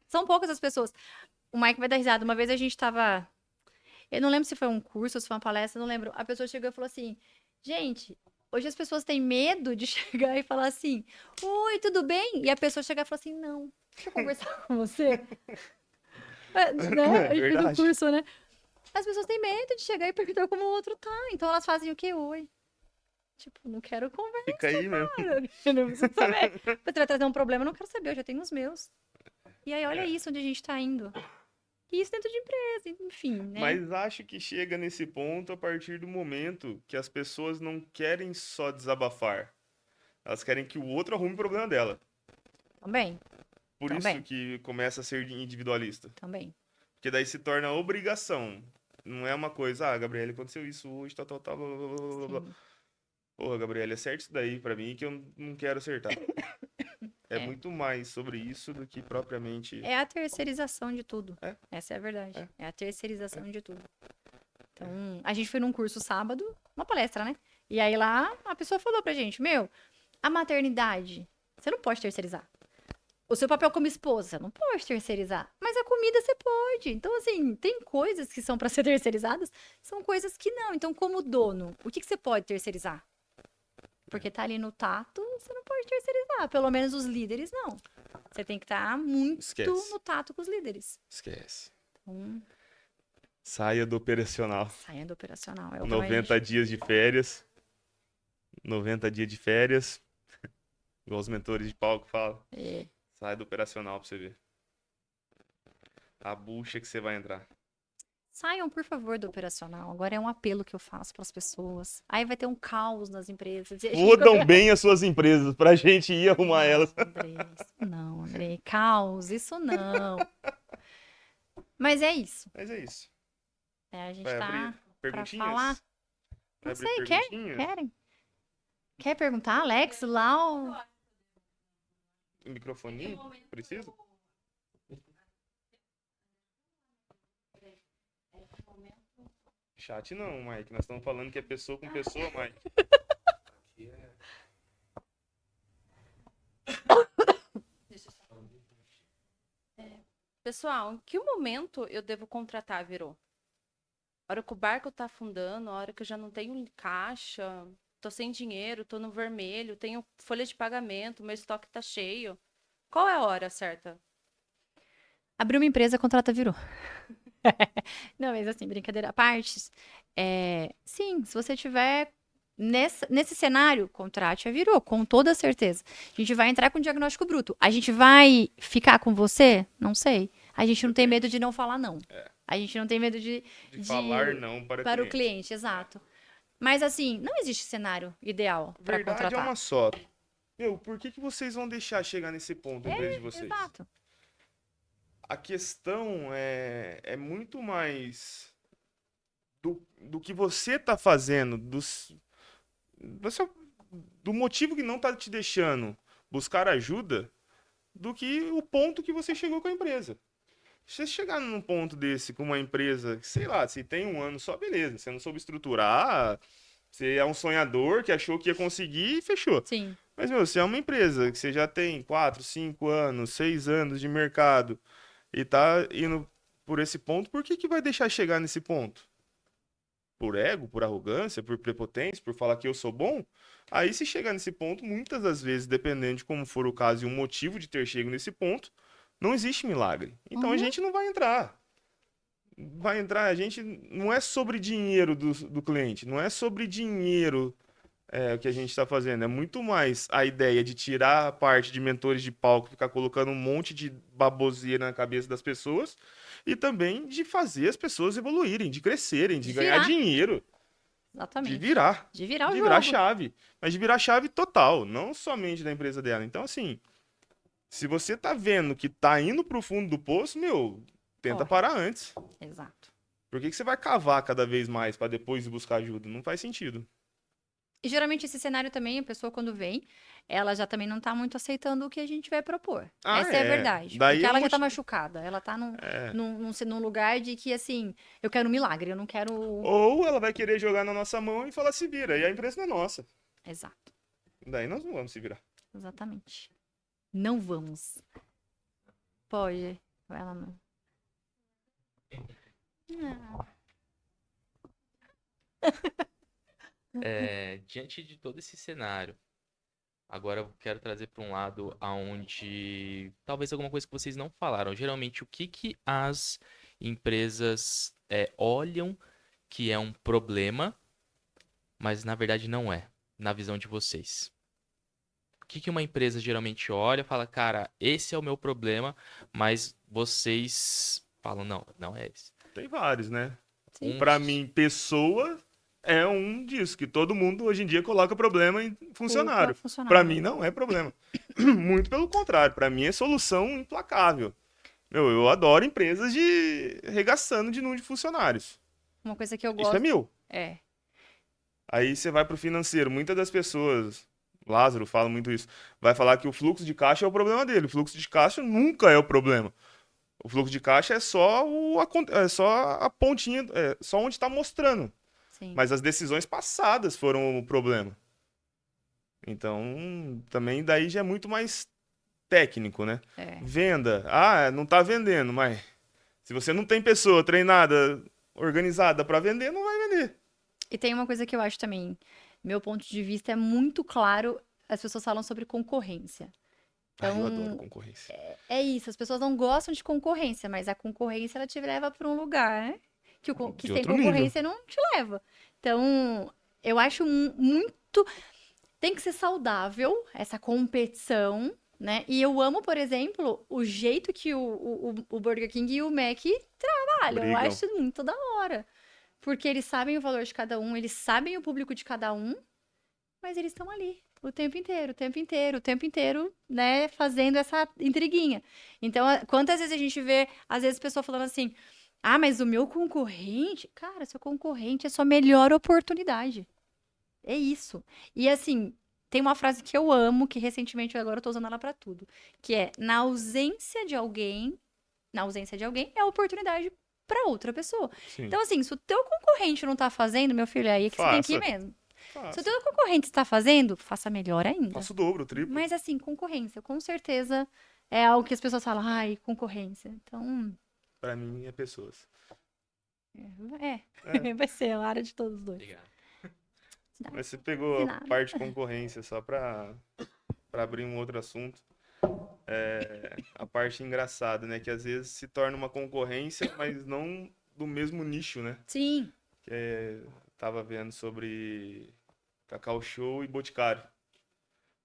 São poucas as pessoas. O Mike vai dar risada. Uma vez a gente tava... Eu não lembro se foi um curso ou se foi uma palestra, não lembro. A pessoa chegou e falou assim, gente, hoje as pessoas têm medo de chegar e falar assim, oi, tudo bem? E a pessoa chegar e falar assim, não, deixa eu conversar com você. Né? A gente fez um Verdade. curso, né? As pessoas têm medo de chegar e perguntar como o outro tá. Então elas fazem o quê? Oi. Tipo, não quero conversa. Fica aí mesmo. Eu não preciso saber. Você vai trazer um problema, eu não quero saber, eu já tenho os meus. E aí, olha isso onde a gente tá indo. E isso dentro de empresa, enfim, né? Mas acho que chega nesse ponto a partir do momento que as pessoas não querem só desabafar. Elas querem que o outro arrume o problema dela. Também, Por Também. isso que começa a ser individualista. também. Porque daí se torna obrigação. Não é uma coisa, Gabriele, aconteceu isso hoje, tal, blá, blá, blá, blá. Sim. Porra, Gabriele, acerta isso daí pra mim que eu não quero acertar. É muito mais sobre isso do que propriamente. É a terceirização de tudo. É. Essa é a verdade. É. É a terceirização de tudo. Então, a gente foi num curso sábado, uma palestra, né? E aí lá a pessoa falou pra gente, a maternidade, você não pode terceirizar. O seu papel como esposa, você não pode terceirizar. Mas a comida você pode. Então, assim, tem coisas que são pra ser terceirizadas, são coisas que não. Então, como dono, o que você pode terceirizar? Porque tá ali no tato, você não pode terceirizar. Pelo menos os líderes, não. Você tem que estar muito Esquece. no tato com os líderes. Esquece. Então, Saia do operacional. saindo operacional. É o que 90 dias de férias. 90 dias de férias. Igual os mentores de palco falam. É. Sai do operacional pra você ver. A bucha que você vai entrar. Saiam, por favor, do operacional. Agora é um apelo que eu faço para as pessoas. Aí vai ter um caos nas empresas. E a gente Fodam fica- bem as suas empresas pra gente ir arrumar elas. André, isso não, André. Caos, isso não. Mas é isso. Mas é isso. A gente Vai tá abrir para perguntinhas? falar. Vai Não abrir sei, perguntinhas? querem? Quer perguntar, Alex, Lau? O microfoninho? Precisa? Chat não, Mike. Nós estamos falando que é pessoa com pessoa, Mike. Pessoal, em que momento eu devo contratar a Virou? A hora que o barco tá afundando, a hora que eu já não tenho caixa, tô sem dinheiro, tô no vermelho, tenho folha de pagamento, meu estoque tá cheio. Qual é a hora certa? Abriu uma empresa, contrata virou. Não, mas assim, brincadeira à parte. Sim, se você tiver nesse cenário, contrate a virou, com toda certeza. A gente vai entrar com diagnóstico bruto. A gente vai ficar com você? Não sei. A gente não tem medo de não falar não. A gente não tem medo de Falar não para o cliente, exato. Mas assim, não existe cenário ideal para Verdade contratar. é uma só. Meu, por que vocês vão deixar chegar nesse ponto, a empresa de vocês? Exato. A questão é muito mais do que você tá fazendo, do motivo que não tá te deixando buscar ajuda, do que o ponto que você chegou com a empresa. Se você chegar num ponto desse com uma empresa, sei lá, se tem um ano só, beleza. Você não soube estruturar, você é um sonhador que achou que ia conseguir e fechou. Sim. Mas, meu, se é uma empresa que você já tem 4, 5 anos, 6 anos de mercado e tá indo por esse ponto, por que vai deixar chegar nesse ponto? Por ego, por arrogância, por prepotência, por falar que eu sou bom? Aí, se chegar nesse ponto, muitas das vezes, dependendo de como for o caso e o motivo de ter chego nesse ponto, não existe milagre. Então, a gente não vai entrar. Vai entrar, a gente não é sobre dinheiro do cliente, não é sobre dinheiro o que a gente está fazendo. É muito mais a ideia de tirar a parte de mentores de palco, ficar colocando um monte de baboseira na cabeça das pessoas e também de fazer as pessoas evoluírem, de crescerem, de ganhar Virar. dinheiro, Exatamente. de virar. De virar o De jogo. virar chave. Mas de virar chave total, não somente da empresa dela. Então, assim, se você tá vendo que tá indo pro fundo do poço, meu, tenta Corre. parar antes. Exato. Por que você vai cavar cada vez mais para depois ir buscar ajuda? Não faz sentido. E geralmente esse cenário também, a pessoa quando vem, ela já também não tá muito aceitando o que a gente vai propor. Ah, Essa é a é. verdade. Daí Porque é ela um já tá motivo. machucada. Ela tá É. num lugar de que, assim, eu quero um milagre, eu não quero. Ou ela vai querer jogar na nossa mão e falar se vira. E a empresa não é nossa. Exato. Daí nós não vamos se virar. Exatamente. Não vamos. Pode. Vai lá, não. Diante de todo esse cenário, agora eu quero trazer para um lado aonde talvez alguma coisa que vocês não falaram. Geralmente, o que as empresas olham que é um problema, mas na verdade não é, na visão de vocês? O que uma empresa geralmente olha e fala, cara, esse é o meu problema, mas vocês falam, não, não é esse. Tem vários, né? Sim. Pra mim, pessoa é um disso, que todo mundo hoje em dia coloca problema em funcionário. Culpa funcionário. Pra mim não é problema. Muito pelo contrário, pra mim é solução implacável. Meu, eu adoro empresas de regaçando de número de funcionários. Uma coisa que eu Isso gosto. é mil. É. Aí você vai pro financeiro, muitas das pessoas, Lázaro fala muito isso. Vai falar que o fluxo de caixa é o problema dele. O fluxo de caixa nunca é o problema. O fluxo de caixa é só, é só a pontinha, é só onde está mostrando. Sim. Mas as decisões passadas foram o problema. Então, também daí já é muito mais técnico, né? É. Venda. Ah, não tá vendendo, mas se você não tem pessoa treinada, organizada para vender, não vai vender. E tem uma coisa que eu acho também, meu ponto de vista é muito claro, as pessoas falam sobre concorrência. Ah, eu Então, adoro concorrência. é isso, as pessoas não gostam de concorrência, mas a concorrência ela te leva para um lugar que, que De sem outro nível. concorrência não te leva. Então, eu acho muito. Tem que ser saudável essa competição, né? E eu amo, por exemplo, o jeito que o Burger King e o Mac trabalham. Eu Brigam. acho muito da hora. Porque eles sabem o valor de cada um, eles sabem o público de cada um, mas eles estão ali o tempo inteiro, o tempo inteiro, o tempo inteiro, né, fazendo essa intriguinha. Então, quantas vezes a gente vê, às vezes, pessoa falando assim: ah, mas o meu concorrente, cara, seu concorrente é sua melhor oportunidade. É isso. E assim, tem uma frase que eu amo, que recentemente agora eu tô usando ela pra tudo, que é: na ausência de alguém é oportunidade pra outra pessoa. Sim. Então assim, se o teu concorrente não tá fazendo, meu filho, é aí que você tem que ir Faça. mesmo. Se Faça. o teu concorrente está fazendo, faça melhor ainda. Faça o dobro, o triplo. Mas assim, concorrência, com certeza é algo que as pessoas falam: ai, concorrência. Então, Pra mim é pessoas. vai ser a área de todos os dois. Obrigado. Mas você pegou De a nada. parte de concorrência só pra abrir um outro assunto. É, a parte engraçada, né? Que às vezes se torna uma concorrência, mas não do mesmo nicho, né? Sim, Tava vendo sobre Cacau Show e Boticário.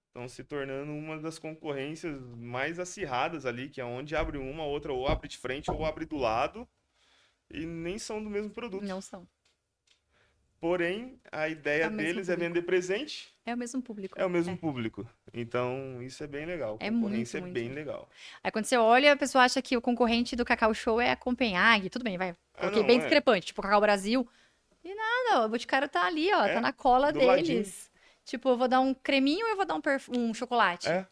Estão se tornando uma das concorrências mais acirradas ali, que é onde abre uma, outra ou abre de frente ou abre do lado, e nem são do mesmo produto. não são. Porém, a ideia É o mesmo deles é público. vender presente, É o mesmo público. é o mesmo público. Então, isso é bem legal. É Concorrência muito, é bem muito. legal. Aí quando você olha, a pessoa acha que o concorrente do Cacau Show é a Copenhague. Tudo bem, vai. Ah, Coloquei não, bem é. discrepante. Tipo, o Cacau Brasil. E nada, ó, o Boticário tá ali, ó. É, Tá na cola do ladinho. deles. Tipo, eu vou dar um creminho ou eu vou dar um chocolate? É,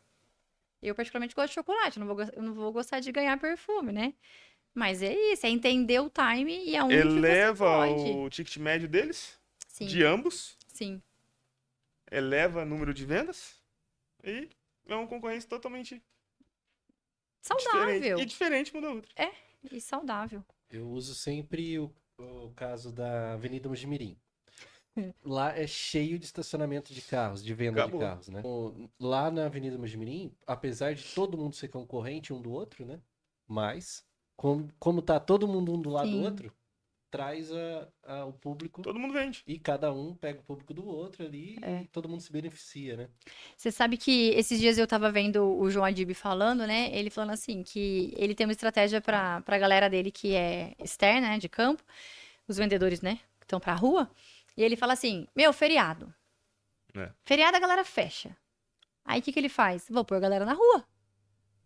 Eu particularmente gosto de chocolate. Eu não vou gostar de ganhar perfume, né? Mas é isso, é entender o time e aonde você eleva pode. o ticket médio deles, Sim, de ambos, sim. eleva o número de vendas e é uma concorrência totalmente diferente. Saudável. E diferente uma da outra. E saudável. Eu uso sempre o caso da Avenida Mojimirim. Lá é cheio de estacionamento de carros, de venda Acabou. de carros, né? Lá na Avenida Mojimirim, apesar de todo mundo ser concorrente um do outro, né? Mas, como tá todo mundo um do lado do Sim. outro, traz o público Todo mundo vende. e cada um pega o público do outro ali É. e todo mundo se beneficia, né? Você sabe que esses dias eu tava vendo o João Adib falando, né? Ele falando assim, que ele tem uma estratégia pra galera dele que é externa, né? De campo, os vendedores, né? Que estão pra rua. E ele fala assim: meu, feriado. É. Feriado a galera fecha. Aí o que ele faz? Vou pôr a galera na rua.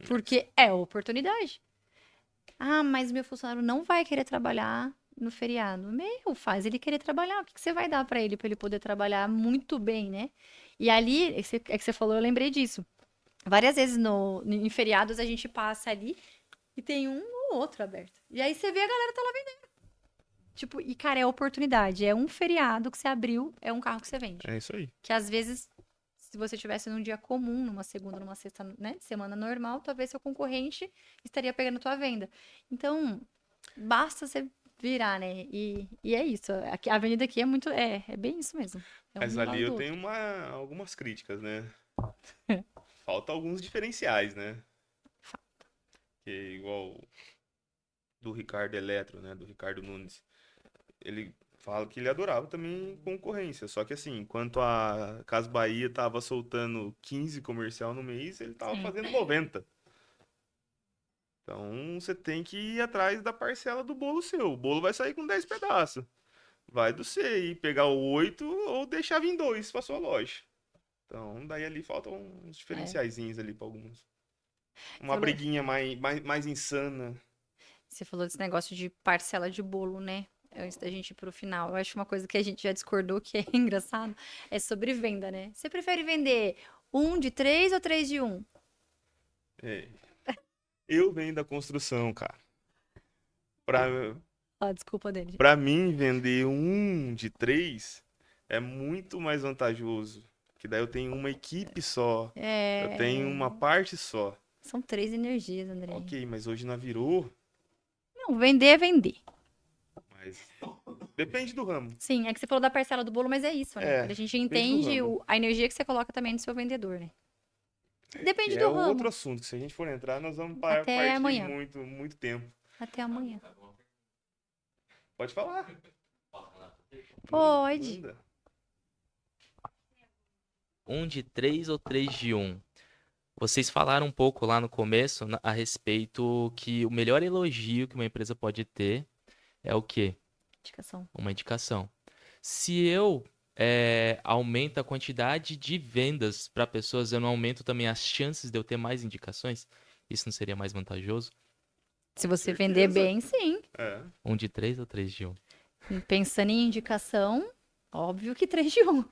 Porque é oportunidade. Ah, mas meu funcionário não vai querer trabalhar no feriado. Meu, faz ele querer trabalhar. O que você vai dar pra ele poder trabalhar muito bem, né? E ali, é que você falou, eu lembrei disso. Várias vezes em feriados a gente passa ali e tem um ou outro aberto. E aí você vê a galera tá lá vendendo. Tipo, e cara, é oportunidade. É um feriado que você abriu, é um carro que você vende. É isso aí. Que às vezes, se você tivesse num dia comum, numa segunda, numa sexta, né, semana normal, talvez seu concorrente estaria pegando a tua venda. Então, basta você virar, né? E é isso. A avenida aqui é muito. É bem isso mesmo. É Mas um ali lado eu do outro. tenho algumas críticas, né? Falta alguns diferenciais, né? Que é igual do Ricardo Eletro, né? Do Ricardo Nunes. Ele fala que ele adorava também concorrência. Só que assim, enquanto a Casa Bahia tava soltando 15 comercial no mês, ele tava Sim. fazendo 90. Então você tem que ir atrás da parcela do bolo seu. O bolo vai sair com 10 pedaços. Vai do você ir pegar o 8 ou deixar vir 2 pra sua loja. Então daí ali faltam uns diferenciaizinhos ali pra alguns. Uma Falou- briguinha mais insana. Você falou desse negócio de parcela de bolo, né? antes da gente ir pro final. Eu acho uma coisa que a gente já discordou, que é engraçado, é sobre venda, né? Você prefere vender 1 de 3 ou 3 de 1? É. Eu venho da construção, cara. Pra, Ah, desculpa dele. pra mim, vender 1 de 3 é muito mais vantajoso. Que daí eu tenho uma equipe só. Eu tenho uma parte só. São 3 energias, André. Ok, mas hoje não virou. Não, vender é vender. Mas depende do ramo. Sim, é que você falou da parcela do bolo, mas é isso, né? É, A gente depende do entende ramo. a energia que você coloca também no seu vendedor, né? Depende Que do é ramo. outro assunto. Que se a gente for entrar, nós vamos Até partir amanhã. muito, muito tempo. Até amanhã. Pode falar. Pode. Manda. 1 de 3 ou 3 de 1? Vocês falaram um pouco lá no começo a respeito que o melhor elogio que uma empresa pode ter é o quê? Indicação. Uma indicação. Se eu aumento a quantidade de vendas para pessoas, eu não aumento também as chances de eu ter mais indicações? Isso não seria mais vantajoso? Se você Certeza. vender bem, sim. É. 1 de 3 ou 3 de 1? Pensando em indicação, óbvio que 3 de 1.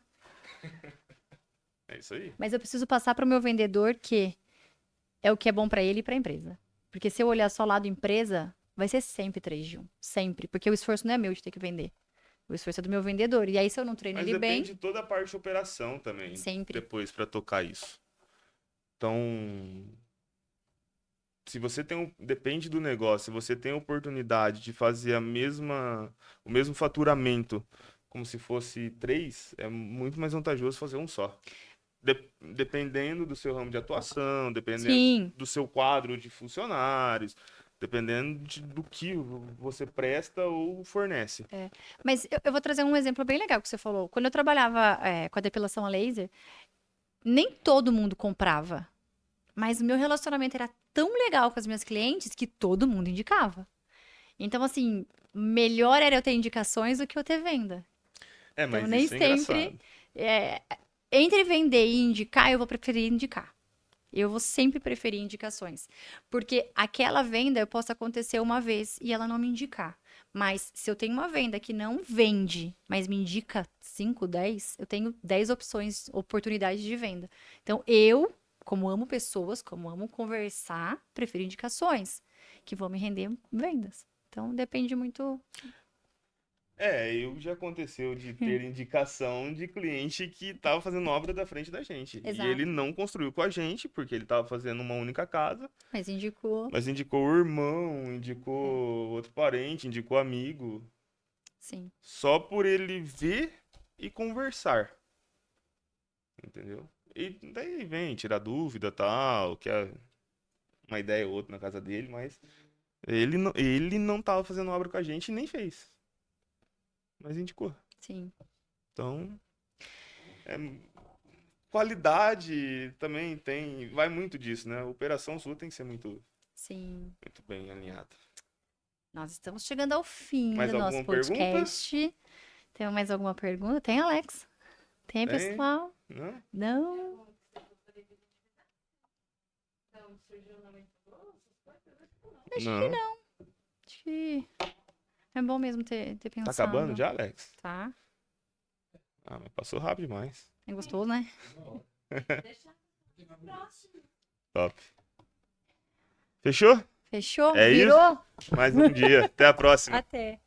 É isso aí. Mas eu preciso passar para o meu vendedor que é o que é bom para ele e para a empresa. Porque se eu olhar só o lado empresa, vai ser sempre 3 de 1. Sempre. Porque o esforço não é meu de ter que vender. O esforço é do meu vendedor. E aí, se eu não treino Mas ele bem, depende de toda a parte de operação também. sempre. Depois para tocar isso. Então, se você tem depende do negócio, se você tem a oportunidade de fazer o mesmo faturamento como se fosse 3, é muito mais vantajoso fazer um só. Dependendo do seu ramo de atuação, dependendo Sim. do seu quadro de funcionários, dependendo do que você presta ou fornece. Mas eu vou trazer um exemplo bem legal que você falou. Quando eu trabalhava com a depilação a laser, nem todo mundo comprava. Mas o meu relacionamento era tão legal com as minhas clientes que todo mundo indicava. Então, assim, melhor era eu ter indicações do que eu ter venda. É, mas Então, nem isso é sempre. engraçado. Entre vender e indicar, eu vou preferir indicar. Eu vou sempre preferir indicações. Porque aquela venda eu posso acontecer uma vez e ela não me indicar. Mas se eu tenho uma venda que não vende, mas me indica 5, 10, eu tenho 10 opções, oportunidades de venda. Então, eu, como amo pessoas, como amo conversar, prefiro indicações que vão me render vendas. Então, depende muito. Eu já aconteceu de ter indicação de cliente que estava fazendo obra da frente da gente. Exato. E ele não construiu com a gente, porque ele estava fazendo uma única casa, Mas indicou, mas indicou o irmão, indicou outro parente, indicou amigo, sim. só por ele ver e conversar. Entendeu? E daí vem tirar dúvida, tal, que é uma ideia ou outra na casa dele, mas ele não estava fazendo obra com a gente e nem fez. Mas indicou. Sim. Então, qualidade também vai muito disso, né? A operação sua tem que ser muito, Sim. muito bem alinhada. Nós estamos chegando ao fim Mais do nosso alguma pergunta? podcast. Tem mais alguma pergunta? Tem, Alex? Tem, pessoal? Não? Não? Não. Acho que é bom mesmo ter Tá pensado. acabando já, Alex? Tá. Ah, mas passou rápido demais. É gostoso, né? Top. Fechou? Fechou? É isso? Virou? Mais um dia. Até a próxima. Até.